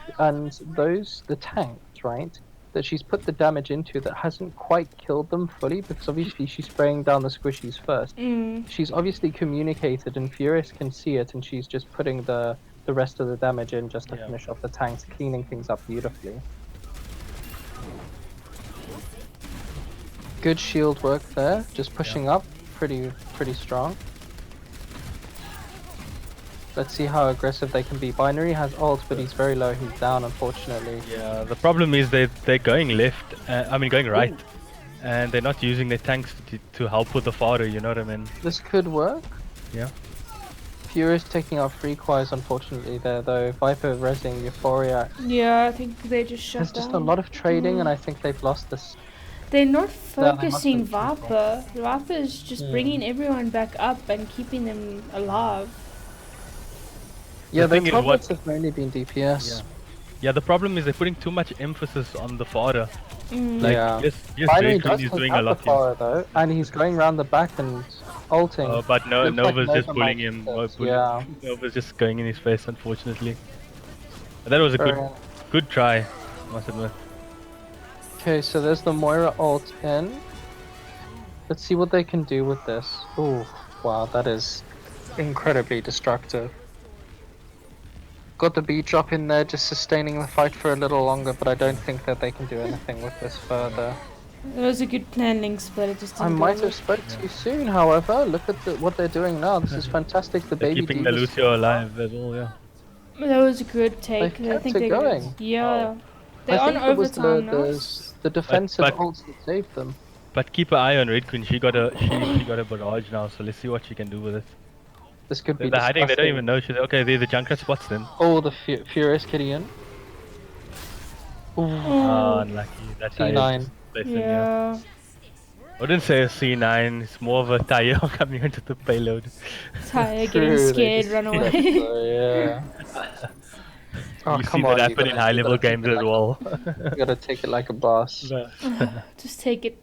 the tanks, right? That she's put the damage into that hasn't quite killed them fully because obviously she's spraying down the squishies first. She's obviously communicated, and Furious can see it, and she's just putting the rest of the damage in just to finish off the tanks, cleaning things up beautifully. Good shield work there, just pushing up. Pretty strong. Let's see how aggressive they can be. Binary has ult, but he's very low. He's down, unfortunately. Yeah, the problem is they're going left. Going right, and they're not using their tanks to help with the fodder. You know what I mean? This could work. Yeah. Furious taking out Freakwise, unfortunately there though. Viper resing Euphoria. Yeah, I think they just shut down. There's just a lot of trading, and I think they've lost this. They're not focusing Viper. Viper is just bringing everyone back up and keeping them alive. Yeah, their targets have mainly been DPS. Yeah, the problem is they're putting too much emphasis on the fodder. Like, yes, Binary Red does is take doing out a the lot here. fodder though, and he's going around the back and ulting. But no, Looks like Nova's just Nova bullying might him. hit this, yeah. Nova's just going in his face, unfortunately. But that was a good try, must admit. Okay, so there's the Moira ult in. Let's see what they can do with this. Ooh, wow, that is incredibly destructive. Got the B drop in there, just sustaining the fight for a little longer, but I don't think that they can do anything with this further. It was a good plan, Lynx, but it just didn't I might have spoke too soon, however. Look at what they're doing now. This is fantastic. The they're baby keeping the Lucio alive as well, yeah. That was a good take. I think they're going. Yeah. They're I on think it was overtime now. the defensive ults that saved them. But keep an eye on Red Queen. She got a barrage now, so let's see what she can do with it. This could be They're hiding. They don't even know. She's okay. The Junkrat spots them. Oh, the Furious Gideon. Oh, unlucky. That's C9. Yeah. I wouldn't say a C9. It's more of a tire coming into the payload. Tire getting scared, run away. Yeah. Oh, you see that happen in high-level games as well. You gotta take it like a boss. Just take it.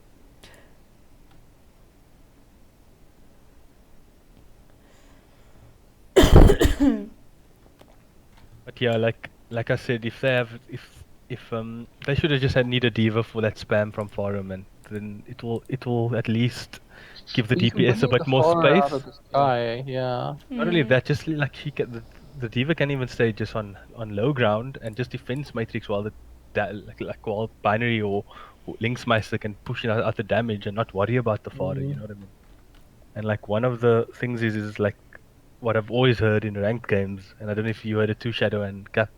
But yeah, like I said, if they they should have just need a diva for that spam from Forum, and then it will at least give the DPS a bit more space. Out of the sky, yeah. Not only that, just like the diva can even stay just on low ground and just defense matrix while while binary or Linksmeister can push out the damage and not worry about the fodder. You know what I mean? And like one of the things is like what I've always heard in ranked games, and I don't know if you heard it too, Shadow and Cap,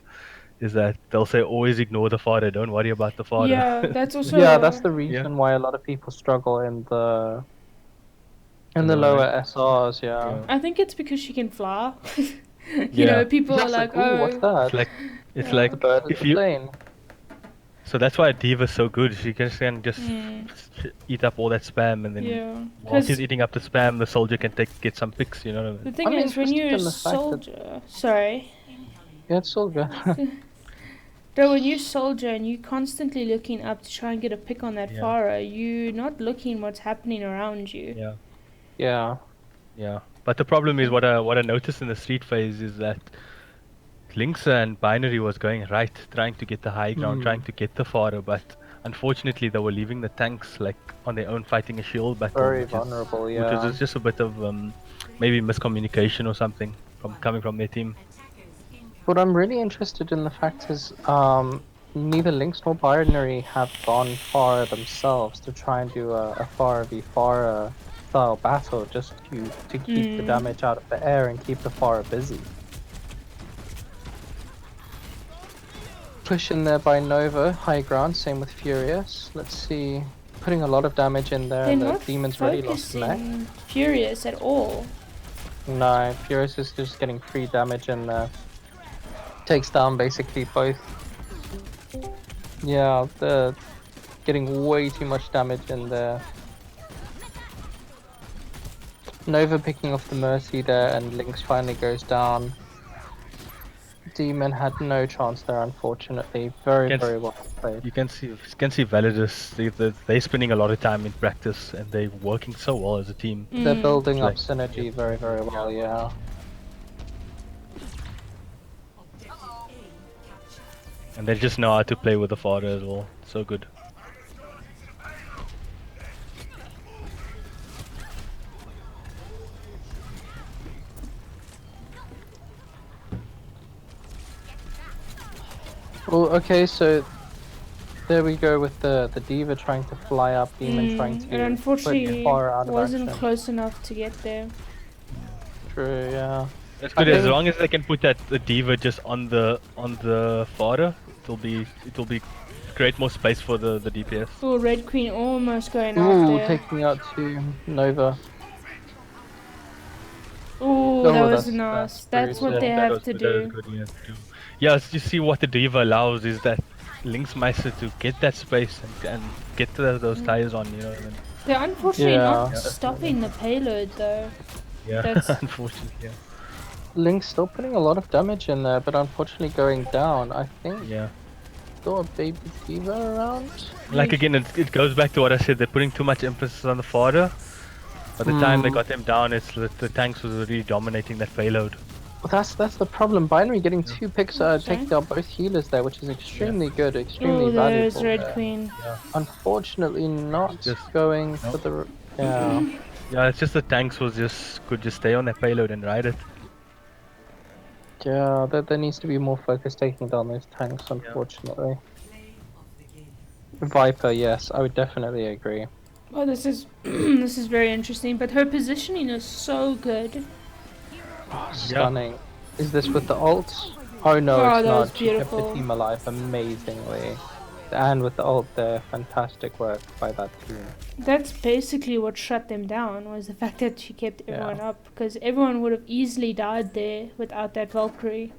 is that they'll say always ignore the fodder, don't worry about the fodder. Yeah, that's also that's the reason why a lot of people struggle in the lower SRs. Yeah. I think it's because she can fly. you know, people are like, oh, what's that? It's like the bird if the you. plane. So that's why Diva's so good. She can just eat up all that spam, and then while she's eating up the spam, the soldier can get some picks. You know what I mean? The thing is, when you're a soldier, Yeah, it's soldier. No, when you're soldier and you're constantly looking up to try and get a pick on that Pharah, you're not looking what's happening around you. Yeah. Yeah. Yeah. But the problem is what I noticed in the street phase is that Lynx and Binary was going right, trying to get the high ground, trying to get the fodder, but unfortunately they were leaving the tanks like on their own fighting a shield battle. Very vulnerable, Which is just a bit of maybe miscommunication or something coming from their team. What I'm really interested in the fact is neither Lynx nor Binary have gone far themselves to try and do a Pharah v Pharah style battle just to keep the damage out of the air and keep the Pharah busy. Push in there by Nova, high ground, same with Furious. Let's see, putting a lot of damage in there, and the Demon's already lost neck. Furious at all. No, Furious is just getting free damage in there. Takes down basically both. Yeah, they're getting way too much damage in there. Nova picking off the Mercy there, and Lynx finally goes down. Demon had no chance there, unfortunately. Very well played. You can see Validus. They're spending a lot of time in practice, and they're working so well as a team. They're building up synergy very well. Yeah. And they just know how to play with the fodder as well. So good. Well, okay, so there we go with the Diva trying to fly up, Demon trying to and unfortunately far out of wasn't action. close enough to get there. True, yeah. That's good. As long as they can put the Diva just on the fodder, it'll be create more space for the DPS. Oh, Red Queen almost going out there. Taking out to Nova. Oh, that was nice. That's what they have to do. Yeah, you see what the Diva allows is that Linksmeister to get that space and get those tires on, you know what I mean? They're unfortunately not stopping the payload though. Yeah, That's unfortunately, yeah. Link's still putting a lot of damage in there, but unfortunately going down. I think. Yeah. Saw a baby diva around. Like again, it goes back to what I said. They're putting too much emphasis on the fodder. By the time they got them down, it's the tanks was really dominating that payload. Well, that's the problem. Binary getting 2 picks, taking out both healers there, which is extremely good, extremely valuable. There's Red Queen. Yeah. Unfortunately, not going for the. Yeah. Yeah, it's just the tanks could just stay on that payload and ride it. Yeah, there needs to be more focus taking down those tanks, unfortunately. Viper, yes, I would definitely agree. Oh, this is this is very interesting, but her positioning is so good. Oh, stunning. Is this with the ult? Oh no, it's not. She kept the team alive amazingly. And with the ult there, fantastic work by that team. That's basically what shut them down, was the fact that she kept everyone up, because everyone would have easily died there without that Valkyrie.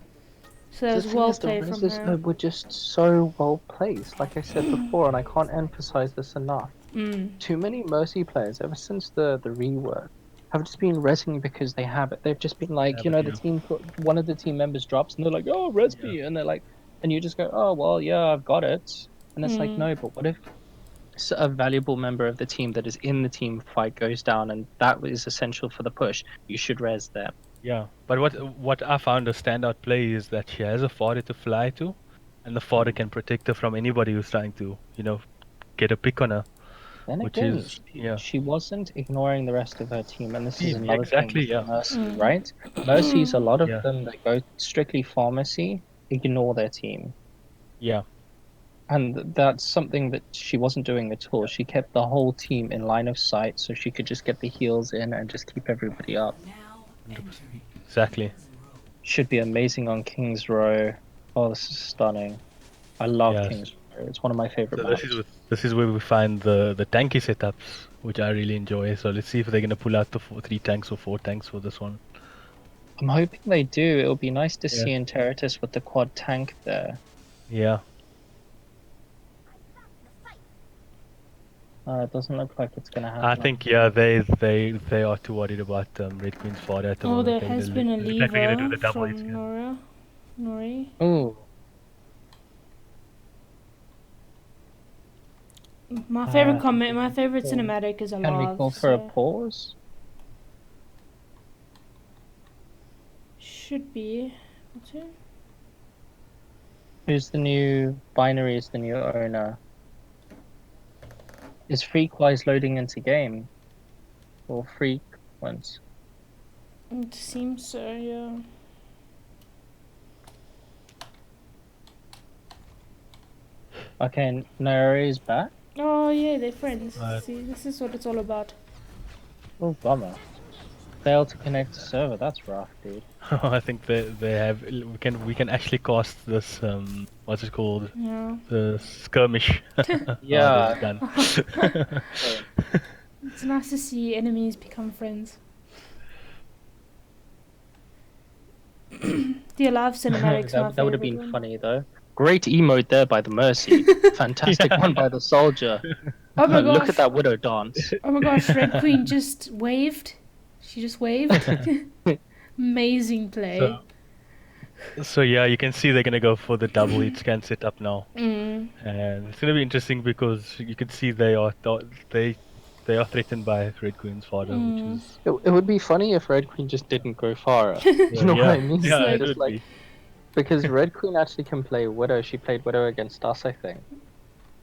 So that was well played from her. The were just so well placed, like I said before, and I can't emphasize this enough. Too many Mercy players, ever since the rework, have just been resing because they have it. They've just been like, you know, the team, one of the team members drops, and they're like, oh, res me, and they're like, and you just go, oh, well, yeah, I've got it. And it's like, no, but what if a valuable member of the team that is in the team fight goes down, and that is essential for the push? You should res them. Yeah, but what I found a standout play is that she has a fodder to fly to, and the fodder can protect her from anybody who's trying to, you know, get a pick on her. Then again, she wasn't ignoring the rest of her team, and this is another thing with Mercy, right? Mercy's, a lot of them that go strictly pharmacy, ignore their team. Yeah. And that's something that she wasn't doing at all. She kept the whole team in line of sight so she could just get the heals in and just keep everybody up. 100%. Exactly. Should be amazing on King's Row. Oh, this is stunning. I love King's Row. It's one of my favorite maps. This is where we find the tanky setups, which I really enjoy. So let's see if they're going to pull out the 3 tanks or 4 tanks for this one. I'm hoping they do. It'll be nice to see Interitus with the quad tank there. Yeah. It doesn't look like it's gonna happen. I think they are too worried about Red Queen's fodder at the moment. There has been a lever from Nori. Oh. My favorite my favorite cinematic is alive. Can we call for a pause? Should be. What's it? Who's the new binary? Is the new owner? Is Freakwise loading into game? Or Frequence? It seems so, yeah. Okay, Nairi is back. Oh yeah, they're friends. See, this is what it's all about. Oh, bummer. Failed to connect to server. That's rough, dude. I think they have. We can actually cast this. What's it called? Yeah. The skirmish. Yeah. Done. It's nice to see enemies become friends. The alive cinematics. That would have been funny though. Great emote there by the Mercy. Fantastic one by the Soldier. Oh my gosh. Look at that Widow dance. Oh my gosh, Red Queen just waved. She just waved. Amazing play. So yeah, you can see they're gonna go for the double each scan setup now, and it's gonna be interesting because you can see they are threatened by Red Queen's fodder, which is. It would be funny if Red Queen just didn't go far. You know what I mean? Yeah, it would be. Because Red Queen actually can play Widow. She played Widow against us, I think.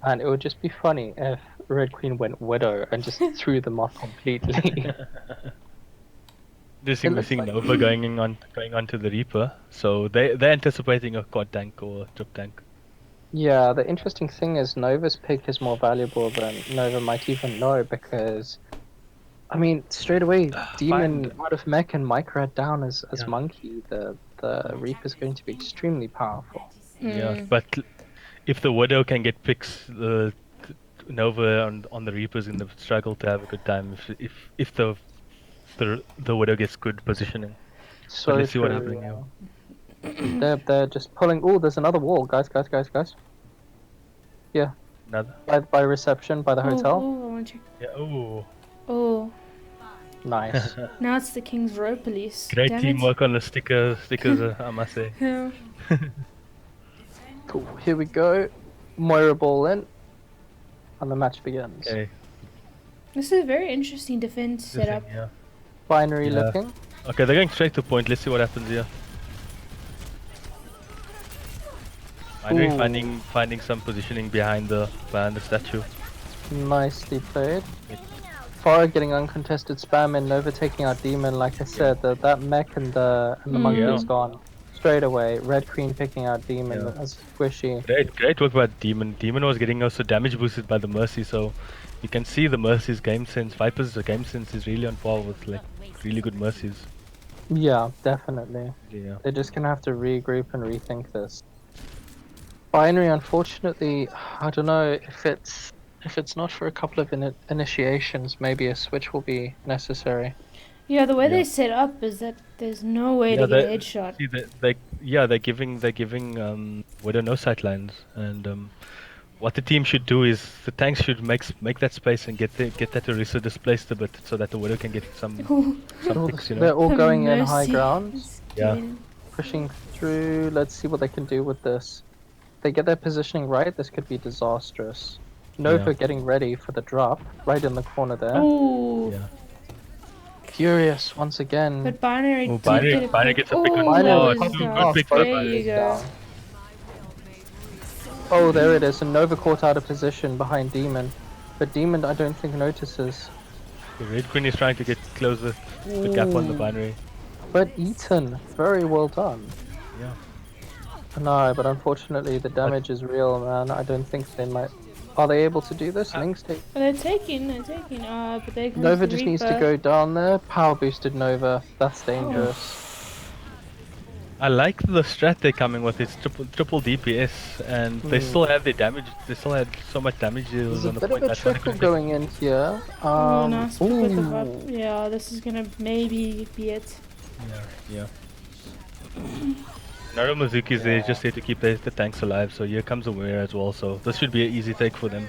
And it would just be funny if Red Queen went Widow and just threw them off completely. We're seeing Nova going on to the Reaper, so they're anticipating a quad tank or a trip tank. Yeah, the interesting thing is Nova's pick is more valuable than Nova might even know, because I mean straight away Demon out of mech and Micra down as Monkey, the Reaper's going to be extremely powerful. Yeah, but if the Widow can get picks, Nova on the Reaper's in the struggle to have a good time if the Widow gets good positioning. So let's see what happens now. They're just pulling. Oh, there's another wall, guys. Yeah. Another. By reception, by the hotel. Oh, yeah. Oh. Oh. Nice. Now it's the King's Row Police. Great Damn teamwork on the stickers, I must say. Yeah. Cool. Here we go. Moira ball in. And the match begins. Okay. This is a very interesting defense setup. Yeah. Binary Yeah. looking. Okay, they're going straight to point. Let's see what happens here. Binary Ooh. finding some positioning behind the statue. Nicely played. Farah getting uncontested spam and Nova taking out Demon. Like I said, that mech and the monkey is gone straight away. Red Queen picking out Demon as squishy. Great work by Demon. Demon was getting also damage boosted by the Mercy, so you can see the Mercy's game sense. Viper's game sense is really on par with like really good Mercies. Yeah, definitely. Yeah. They're just gonna have to regroup and rethink this. Binary, unfortunately, I don't know if it's not for a couple of initiations, maybe a switch will be necessary. Yeah, the way they set up is that there's no way to get a headshot. See, they're giving Widow no sight lines, and what the team should do is the tanks should make that space and get that Orisa displaced a bit so that the Widow can get some picks, you know. They're all going in high Mercy. ground, Yeah. pushing through. Let's see what they can do with this. If they get their positioning right, this could be disastrous. Nova getting ready for the drop, right in the corner there. Ooh. Yeah. Furious once again. But Binary did Binary get a pick. gets a pick Ooh, on Binary oh, popping two off, good picks both by There Binary. you go. Oh, there it is. And Nova caught out of position behind Demon. But Demon, I don't think notices. The Red Queen is trying to get closer the gap on the Binary. But Eaton, very well done. Yeah. No, but unfortunately the damage is real, man. I don't think they might. Are they able to do this? Link's take. They're taking, but they can Nova just needs to go down there. Power boosted Nova. That's dangerous. I like the strat they're coming with. It's triple DPS, and they still have their damage. They still had so much damage. There's a On the bit point. of a That's what I trickle couldn't going in here. Oh, nice pick with the ooh. buff. Yeah, this is gonna maybe be it. Yeah. Naru Mizuki's there, just there to keep the tanks alive. So here comes Aware as well. So this should be an easy take for them.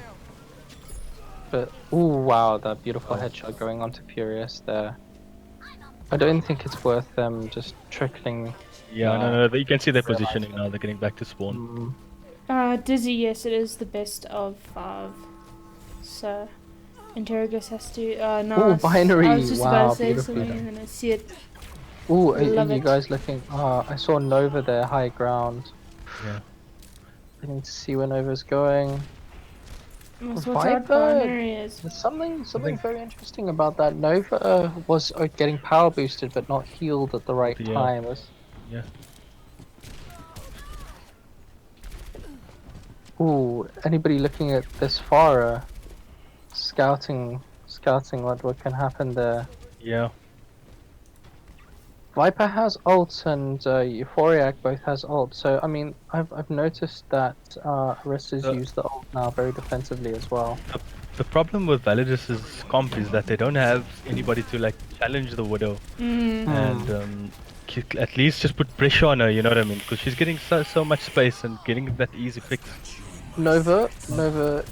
But ooh, wow, that beautiful headshot going onto Furious there. I don't think it's worth them just trickling. Yeah, no, you can see their positioning now. They're getting back to spawn. Dizzy, yes, it is the best of 5. So, Interitus has to. No, Ooh, Binary. I was just Wow, about to say beautifully something done. and then I see it. Ooh, are Love you it. guys looking? I saw Nova there, high ground. Yeah. I need to see where Nova's going. That's what our Viper? Binary is. There's something very interesting about that. Nova was getting power boosted but not healed at the right time. Yeah. Ooh, anybody looking at this far? Scouting what can happen there. Yeah. Viper has ult and Euphoriac both has ult, so I mean I've noticed that Arista's used the ult now very defensively as well. The problem with Validus's comp is that they don't have anybody to like challenge the Widow and at least just put pressure on her. You know what I mean? Because she's getting so much space and getting that easy fix. Nova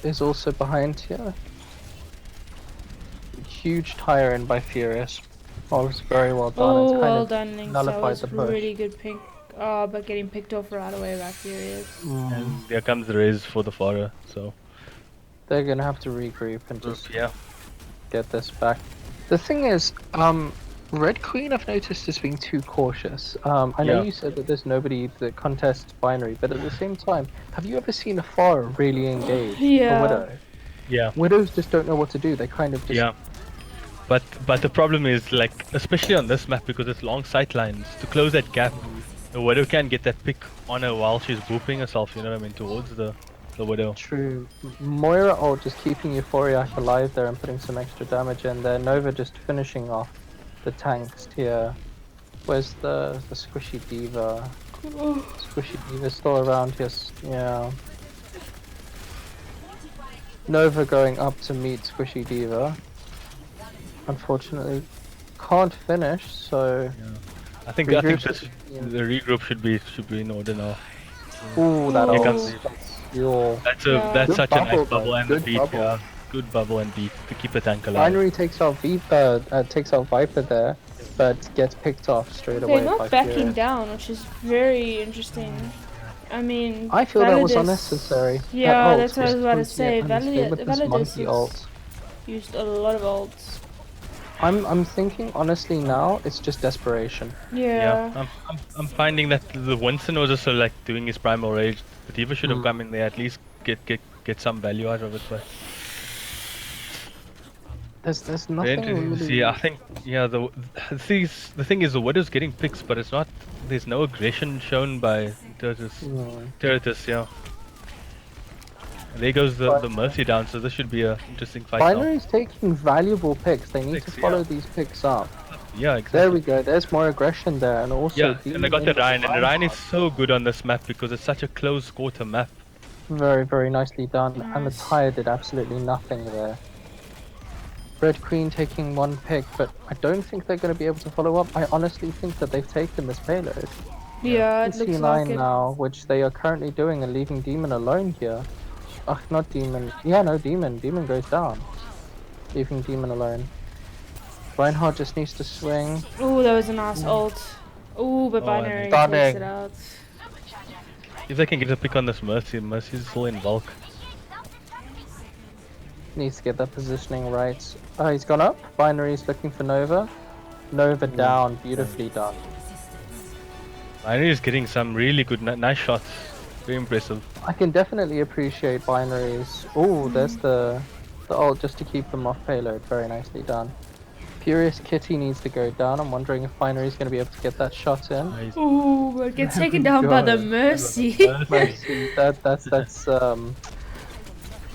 is also behind here. Huge tire in by Furious. Oh, it was very well done. Oh, It's kind well of done, Lynx. That nullified was the push. really good pick. Oh, but getting picked off right away by Furious. And there comes the raise for the Farah. So They're gonna have to regroup and just yeah. get this back. The thing is, Red Queen I've noticed is being too cautious. I know you said that there's nobody that contests Binary, but at the same time, have you ever seen a Farah really engage a Widow? Yeah. Widows just don't know what to do. They kind of just... Yeah. But the problem is, like, especially on this map, because it's long sight lines, to close that gap, the Widow can get that pick on her while she's booping herself, you know what I mean, towards the Widow. True. Moira ult just keeping Euphoriac alive there and putting some extra damage in there. Nova just finishing off the tanks here. Where's the Squishy Diva? Squishy Diva's still around here. Yeah. Nova going up to meet Squishy Diva. Unfortunately, can't finish. So. Yeah. I think the regroup should be in order now. Ooh, that Here ult. comes That's That's such a nice bubble and the Good beat. bubble. Yeah. good bubble and beat to keep the tank alive. Binary takes out Viper there, but gets picked off straight away. They're not by backing Furious. down, which is very interesting. I mean, I feel that was Validus- unnecessary. Yeah, That that's what I was about to say. Same with this Validus monkey ult. used a lot of ults. I'm thinking honestly now it's just desperation. Yeah. I'm finding that the Winston was also like doing his primal rage. The D.Va should have come in there at least get some value out of it, but There's nothing really. See, I think the thing is the Widow's getting picks, but it's not. There's no aggression shown by Interitus. Yeah. And there goes the Mercy down, so this should be a interesting fight. Binary's taking valuable picks. They need to follow these picks up. Yeah, exactly. There we go. There's more aggression there, and also and they got the Ryan, and the Ryan is so good on this map because it's such a close quarter map. Very, very nicely done. And the tire did absolutely nothing there. Red Queen taking one pick, but I don't think they're going to be able to follow up. I honestly think that they've taken this payload. Yeah, it looks like it. now, which they are currently doing, and leaving Demon alone here. Ugh, not Demon. Yeah, no, Demon. Demon goes down. Leaving Demon alone. Reinhardt just needs to swing. Ooh, that was a nice ult. Ooh, but Binary takes it out. If they can get a pick on this Mercy, Mercy's still in bulk. Needs to get that positioning right. He's gone up. Binary's looking for Nova. Nova down. Beautifully done. Binary is getting some really good, nice shots. Very impressive. I can definitely appreciate Binaries. Oh, there's the ult just to keep them off payload. Very nicely done. Furious Kitty needs to go down. I'm wondering if Binary's going to be able to get that shot in. Nice. Ooh, but gets taken down by the Mercy. Mercy.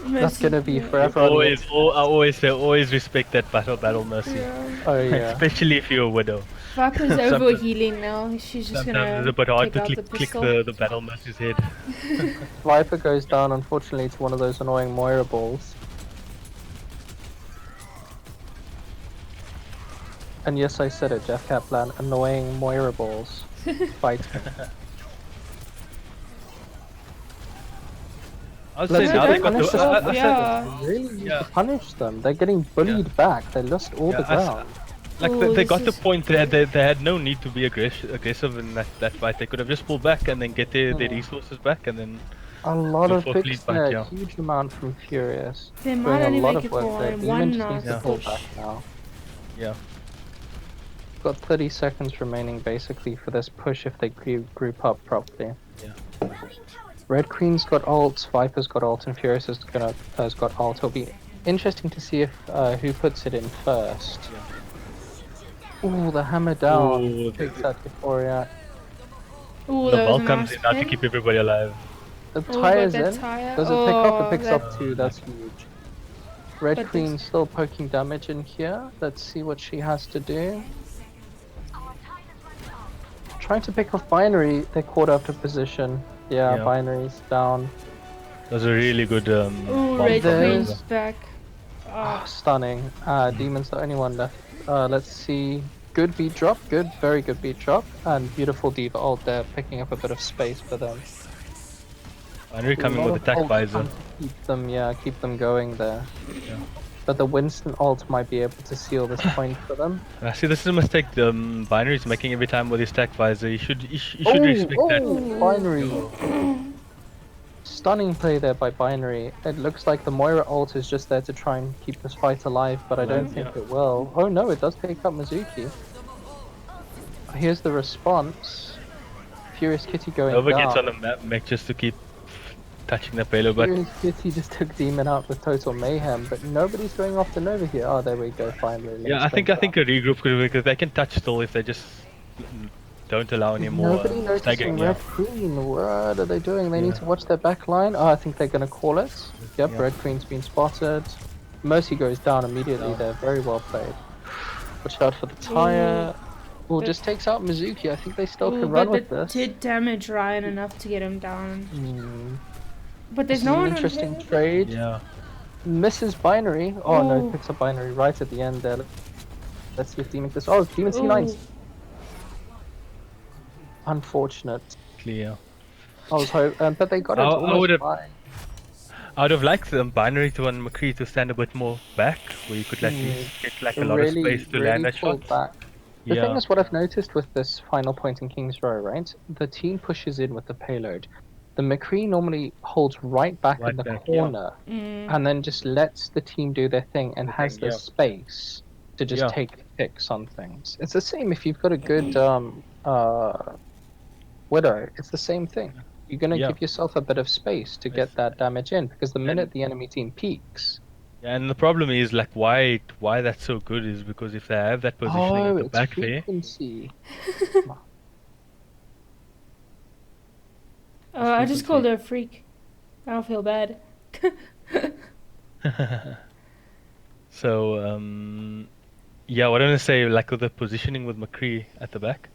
That's gonna be forever. I always respect that battle Mercy. Yeah. Oh yeah. Especially if you're a Widow. Viper's over healing now. She's just gonna it's a bit hard to take out click the the battle Mercy's head. Viper goes down, unfortunately, to one of those annoying Moira balls. And yes, I said it, Jeff Kaplan, annoying Moira balls. Fighting. I'd say now they got They really need to punish them. They're getting bullied back. They lost all the ground. They got the point that they had no need to be aggressive in that fight. They could have just pulled back and then get their resources back and then. A lot of picks there, huge amount from Furious. They might only make it for one now. Now. Yeah. Got 30 seconds remaining basically for this push if they group up properly. Yeah. Red Queen's got ult, Viper's got ult, and Furious has got ult. It'll be interesting to see if who puts it in first. Yeah. Ooh, the hammer down. Takes out Euphoria. Ooh, the ball comes in now to keep everybody alive. The tire's in. Does it pick up? It picks that... up 2. That's huge. Red Queen still poking damage in here. Let's see what she has to do. Trying to pick off Binary. They're caught out of position. Yeah, Binary's down. That was a really good ooh, Red Queen's back. Stunning. Demon's the only one left. Let's see. Good beat drop. Good, very good beat drop. And beautiful D.Va ult there, picking up a bit of space for them. Binary coming with attack visor. Keep them going there. Yeah. But the Winston ult might be able to seal this point for them. I see this is a mistake Binary's making every time with his attack visor. You should respect that. Binary. Stunning play there by Binary. It looks like the Moira ult is just there to try and keep this fight alive, but I don't think it will. Oh no, it does pick up Mizuki. Here's the response. Furious Kitty going Nova down. gets on the mech just to keep touching the payload, but Furious Kitty just took Demon out with total mayhem, but nobody's going off the Nova here. Oh, there we go, finally. I think a regroup could, because they can touch still if they just don't allow any more Nobody noticing Red Queen. What are they doing? They need to watch their back line. Oh, I think they're gonna call it. Yep, Red Queen's been spotted. Mercy goes down immediately there. Very well played. Watch out for the tire. Oh, just takes out Mizuki. I think they still can run with this. Did damage Ryan enough to get him down. But there's no one. Interesting trade. Yeah. Misses Binary. Oh no, picks up Binary right at the end there. Let's see if Demon this. Oh, Demon C9. Unfortunate. Clear. I was hoping, but they got it. I would have liked the binary to want McCree to stand a bit more back, where you could at least get like a lot of space to land a pull shot. back. The thing Yeah, is, what I've noticed with this final point in King's Row, right? The team pushes in with the payload. The McCree normally holds right back in the corner and then just lets the team do their thing and has the space to just take picks on things. It's the same if you've got a good Widow. It's the same thing. You're going to give yourself a bit of space to get that damage in, because the minute the enemy team peaks... Yeah, and the problem is, like, why that's so good is because if they have that positioning at the back frequency. I just called her a freak. I don't feel bad. So, yeah, what I'm gonna say, like with the positioning with McCree at the back,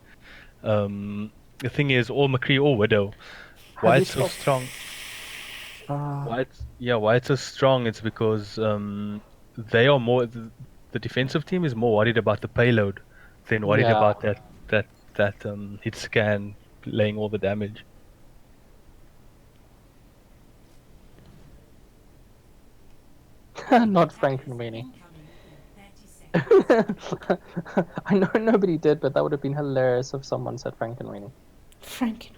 the thing is, or McCree or Widow, why it's so strong? Why it's so strong? It's because they are more. The defensive team is more worried about the payload than worried about that hit scan laying all the damage. Not Frankenweenie. I know nobody did, but that would have been hilarious if someone said Frankenweenie. Frankenweenie.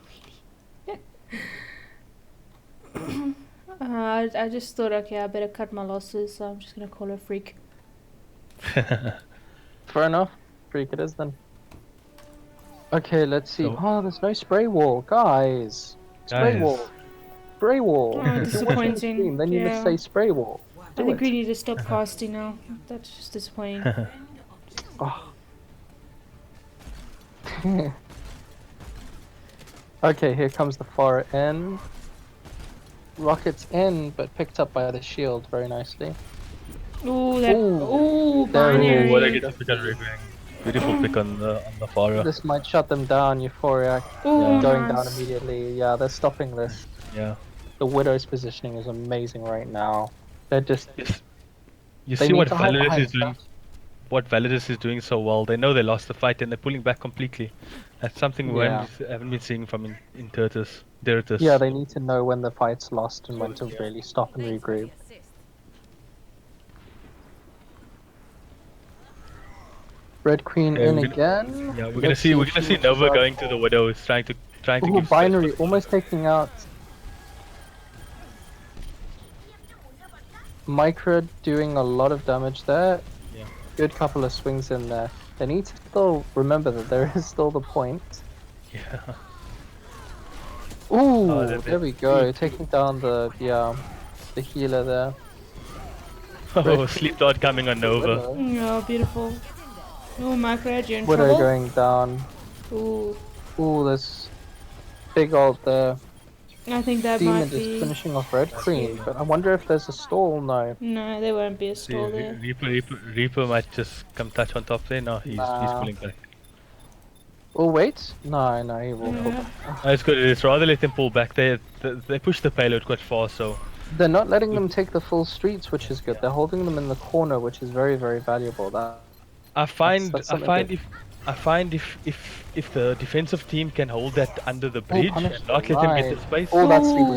I just thought, okay, I better cut my losses, so I'm just gonna call her freak. Fair enough. Freak it is then. Okay, let's see. Oh, there's no spray wall, guys. Spray wall. Spray wall. Oh, disappointing. Then you must say spray wall. I think we need to stop casting now. That's just disappointing. Oh. Okay, here comes the far end. Rockets in, but picked up by the shield very nicely. Ooh, that. Ooh, binary. What a good pick on Red Wing. Beautiful pick on the Farah. This might shut them down. Euphoriac going down immediately. Yeah, they're stopping this. Yeah. The Widow's positioning is amazing right now. They're just. You see what Validus is doing. What Validus is doing so well. They know they lost the fight and they're pulling back completely. That's something we haven't been seeing from Interitus. Yeah, they need to know when the fight's lost and when to really stop and regroup. Red Queen in again. Yeah, we're gonna see Nova going to the Widows, trying to give binary almost taking out. Micra doing a lot of damage there. Yeah. Good couple of swings in there. They need to still remember that there is still the point. Yeah. Ooh, there we go. Taking down the healer there. Oh, Sleep Dart coming on Nova. Oh, beautiful. Oh, Micra, you're in Widow trouble. going down. Ooh. Ooh, this big ult there. I think that Demon might be... is finishing off Red Queen, but I wonder if there's a stall. No. No, there won't be a stall there. Reaper might just come touch on top there. No, he's pulling back. Oh wait, no, he will pull back. It's good. It's rather let them pull back. They push the payload quite far, so they're not letting them take the full streets, which is good. They're holding them in the corner, which is very, very valuable. I find if the defensive team can hold that under the bridge and not let them get the space. Oh,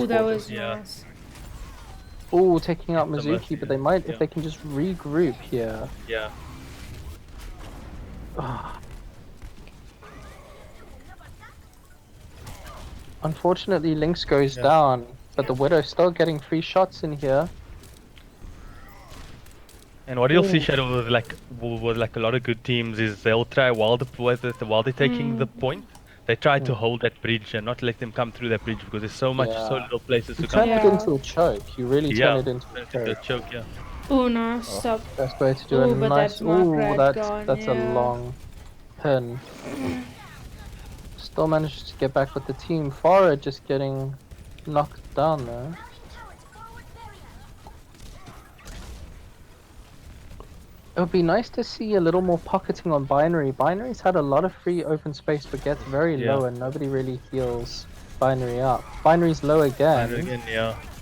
that was nice. Oh, taking out Mizuki, but they might if they can just regroup here. Yeah. Unfortunately, Lynx goes down, but the Widow's still getting 3 shots in here. And what you'll see, Shadow, with like a lot of good teams is they'll try while they're taking the point, they try to hold that bridge and not let them come through that bridge because there's so little places to come. You turn it into a choke. You really turn it into a choke. Yeah. Oh no, stop. Best way to do it. Nice. Ooh, that's a long pin. Still manages to get back with the team. Farah just getting knocked down there. It would be nice to see a little more pocketing on Binary. Binary's had a lot of free open space but gets very low and nobody really heals Binary up. Binary's low again.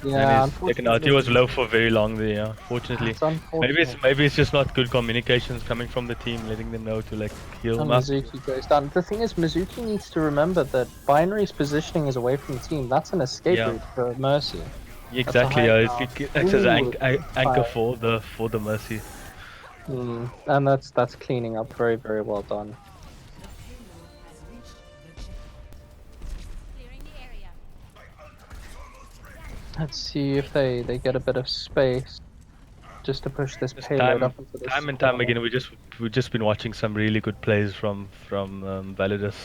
Yeah, unfortunately. He was low for very long there, unfortunately. Maybe it's just not good communications coming from the team, letting them know to like heal them up. Mizuki goes down. The thing is, Mizuki needs to remember that Binary's positioning is away from the team. That's an escape route for Mercy. Exactly. Yeah, it acts as an anchor fire. for the Mercy. And that's cleaning up very, very well done. Let's see if they get a bit of space just to push this Just payload up into this time and time corner. again, we've just been watching some really good plays from Validus.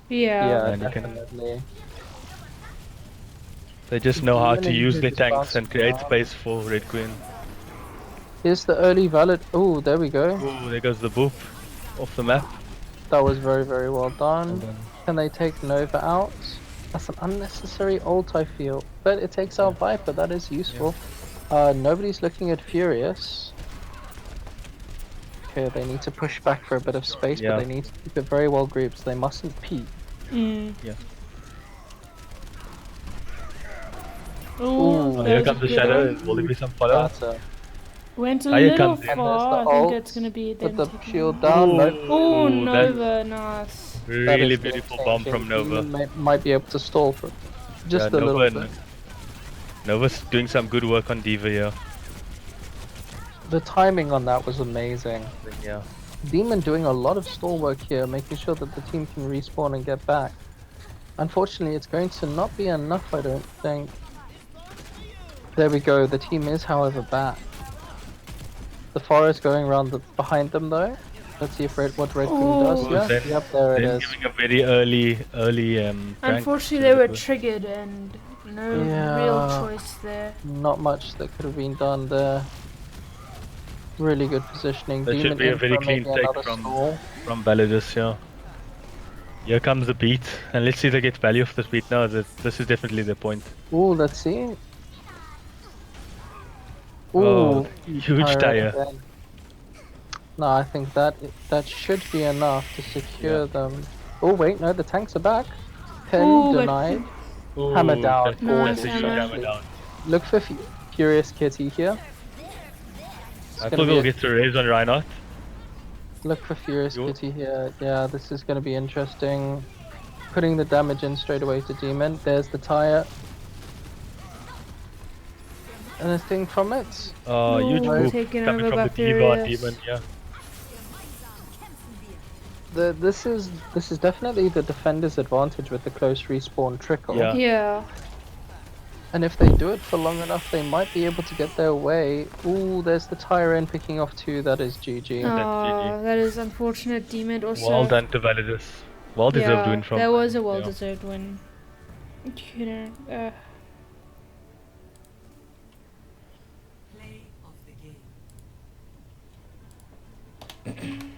Yeah. Yeah, definitely. They just know how to use their Just tanks and bouncing create around. space for Red Queen. Here's the early Valid. Oh, there we go. Oh, there goes the boop off the map. That was very, very well done. Well done. Can they take Nova out? That's an unnecessary ult, I feel. But it takes out Viper, that is useful. Nobody's looking at Furious. Okay, they need to push back for a bit of space, but they need to keep it very well grouped. They mustn't peek. Yeah. Ooh, Here comes the shadow. Will there be some follow? Went a Here little comes far. I think it's gonna be them put the taking shield it. down. Oh, that's Nova, nice. really beautiful bomb from Nova. Might be able to stall for just a little bit. Nova's doing some good work on Diva here. The timing on that was amazing. Yeah. Demon doing a lot of stall work here, making sure that the team can respawn and get back. Unfortunately, it's going to not be enough, I don't think. There we go, the team is, however, back. The forest going around behind them, though. Let's see if what Red Queen does. Yep, there it is. Giving a very early Unfortunately, they were triggered and no real choice there. Not much that could have been done there. Really good positioning. That should be a very clean take from Validus, yeah. Here comes the beat, and let's see if they get value of this beat now. This is definitely the point. Ooh, let's see. Ooh, oh, huge tire. No, I think that should be enough to secure them. Oh wait, no, the tanks are back. Pen denied. Hammer down. Hammer down. Look for Furious Kitty here. I thought we'll get to raise on Reinhardt. Look for Furious Kitty here. Yeah, this is going to be interesting. Putting the damage in straight away to Demon. There's the tire. Anything from it? Huge move coming from the Diva Demon, yeah. This is definitely the defender's advantage with the close respawn trickle. Yeah. And if they do it for long enough, they might be able to get their way. Ooh, there's the Tyrant picking off two. That is GG. Oh, that is unfortunate. Demon also. Well done to Validus. Well deserved win from. That was a well deserved win. You know. Play of the game.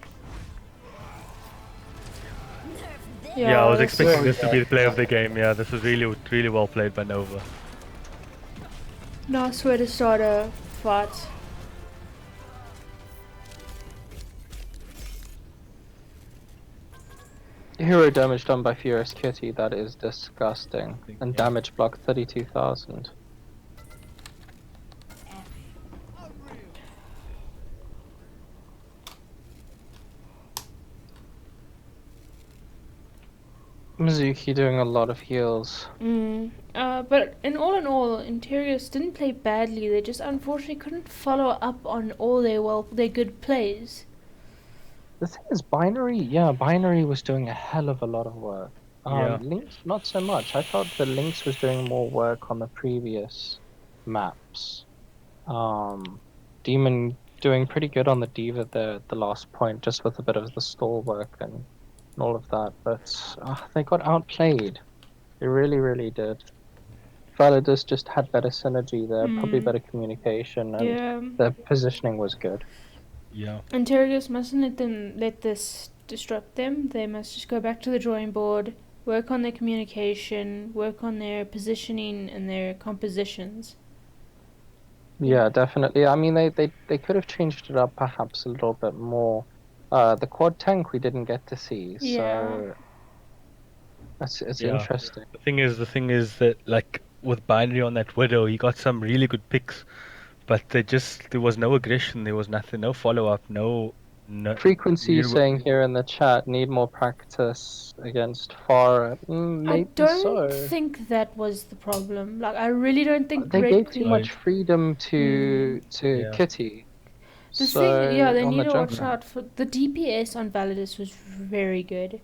Yeah, I was expecting this to be the play of the game. Yeah, this was really well played by Nova. Nice way to start a fight. Hero damage done by Furious Kitty, that is disgusting. And damage block 32,000. Mizuki doing a lot of heals. But in all, Interitus didn't play badly. They just unfortunately couldn't follow up on all their good plays. The thing is, Binary was doing a hell of a lot of work. Lynx, not so much. I thought the Lynx was doing more work on the previous maps. Demon doing pretty good on the Diva the last point, just with a bit of the stall work and all of that, but they got outplayed. They really did. Validus just had better synergy there, probably better communication, and their positioning was good. Yeah. Interitus mustn't let this disrupt them. They must just go back to the drawing board, work on their communication, work on their positioning and their compositions. Yeah, definitely. I mean, they could have changed it up perhaps a little bit more. The quad tank we didn't get to see, so it's interesting. The thing is that, like, with Binary on that Widow, he got some really good picks, but there was no aggression, there was nothing, no follow up, no No, Frequency saying here in the chat, need more practice against Farah. I Maybe don't so. think that was the problem. Like, I really don't think They Red gave too Queen... much freedom to Kitty. The So thing, yeah, they on need the to watch jungler. out for... The DPS on Validus was very good.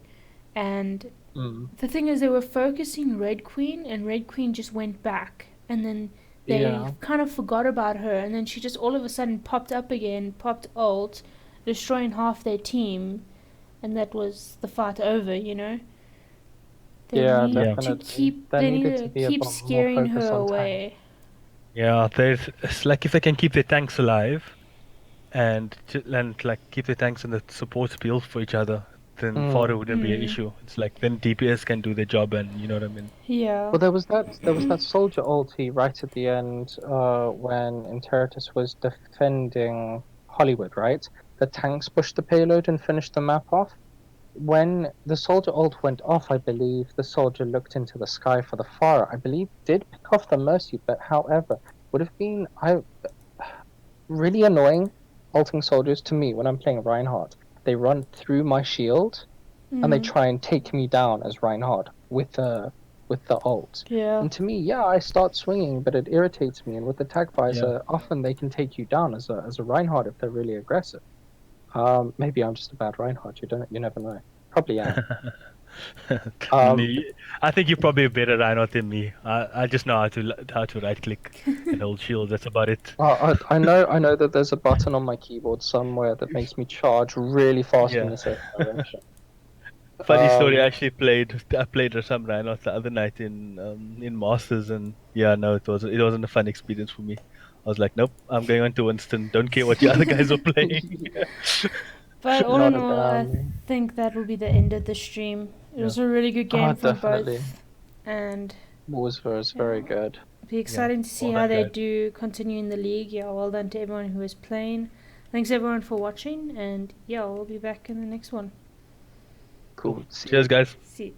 And the thing is, they were focusing Red Queen, and Red Queen just went back. And then they kind of forgot about her, and then she just all of a sudden popped up again, popped ult, destroying half their team, and that was the fight over, you know? They need definitely. to keep, There they need needed to to be a keep bit more scaring focus her on away. tank. Yeah, it's like if they can keep their tanks alive and like keep the tanks and the supports built for each other, then Fodder wouldn't be an issue. It's like then DPS can do their job, and you know what I mean. Yeah. Well, there was that soldier ulti right at the end when Interitus was defending Hollywood, right? The tanks pushed the payload and finished the map off. When the soldier ult went off, I believe the soldier looked into the sky for the Pharah. I believe did pick off the Mercy, but however, would have been really annoying ulting soldiers to me when I'm playing Reinhardt. They run through my shield and they try and take me down as Reinhardt with the ult. Yeah. And to me, I start swinging, but it irritates me. And with the tag visor, often they can take you down as a Reinhardt if they're really aggressive. Maybe I'm just a bad Reinhardt. You never know. Probably am. I think you're probably a better Reinhardt than me. I just know how to right click and hold shield. That's about it. I know that there's a button on my keyboard somewhere that makes me charge really fast in a certain direction. Funny story. I played some Reinhardt the other night in Masters, and no, it wasn't a fun experience for me. I was like, nope, I'm going on to Winston. Don't care what the other guys are playing. But all in all, I think that will be the end of the stream. It was a really good game from both, and was very good. It'll be exciting to see how they do continue in the league. Yeah, well done to everyone who is playing. Thanks everyone for watching, and we'll be back in the next one. Cool. Cheers, guys. See you.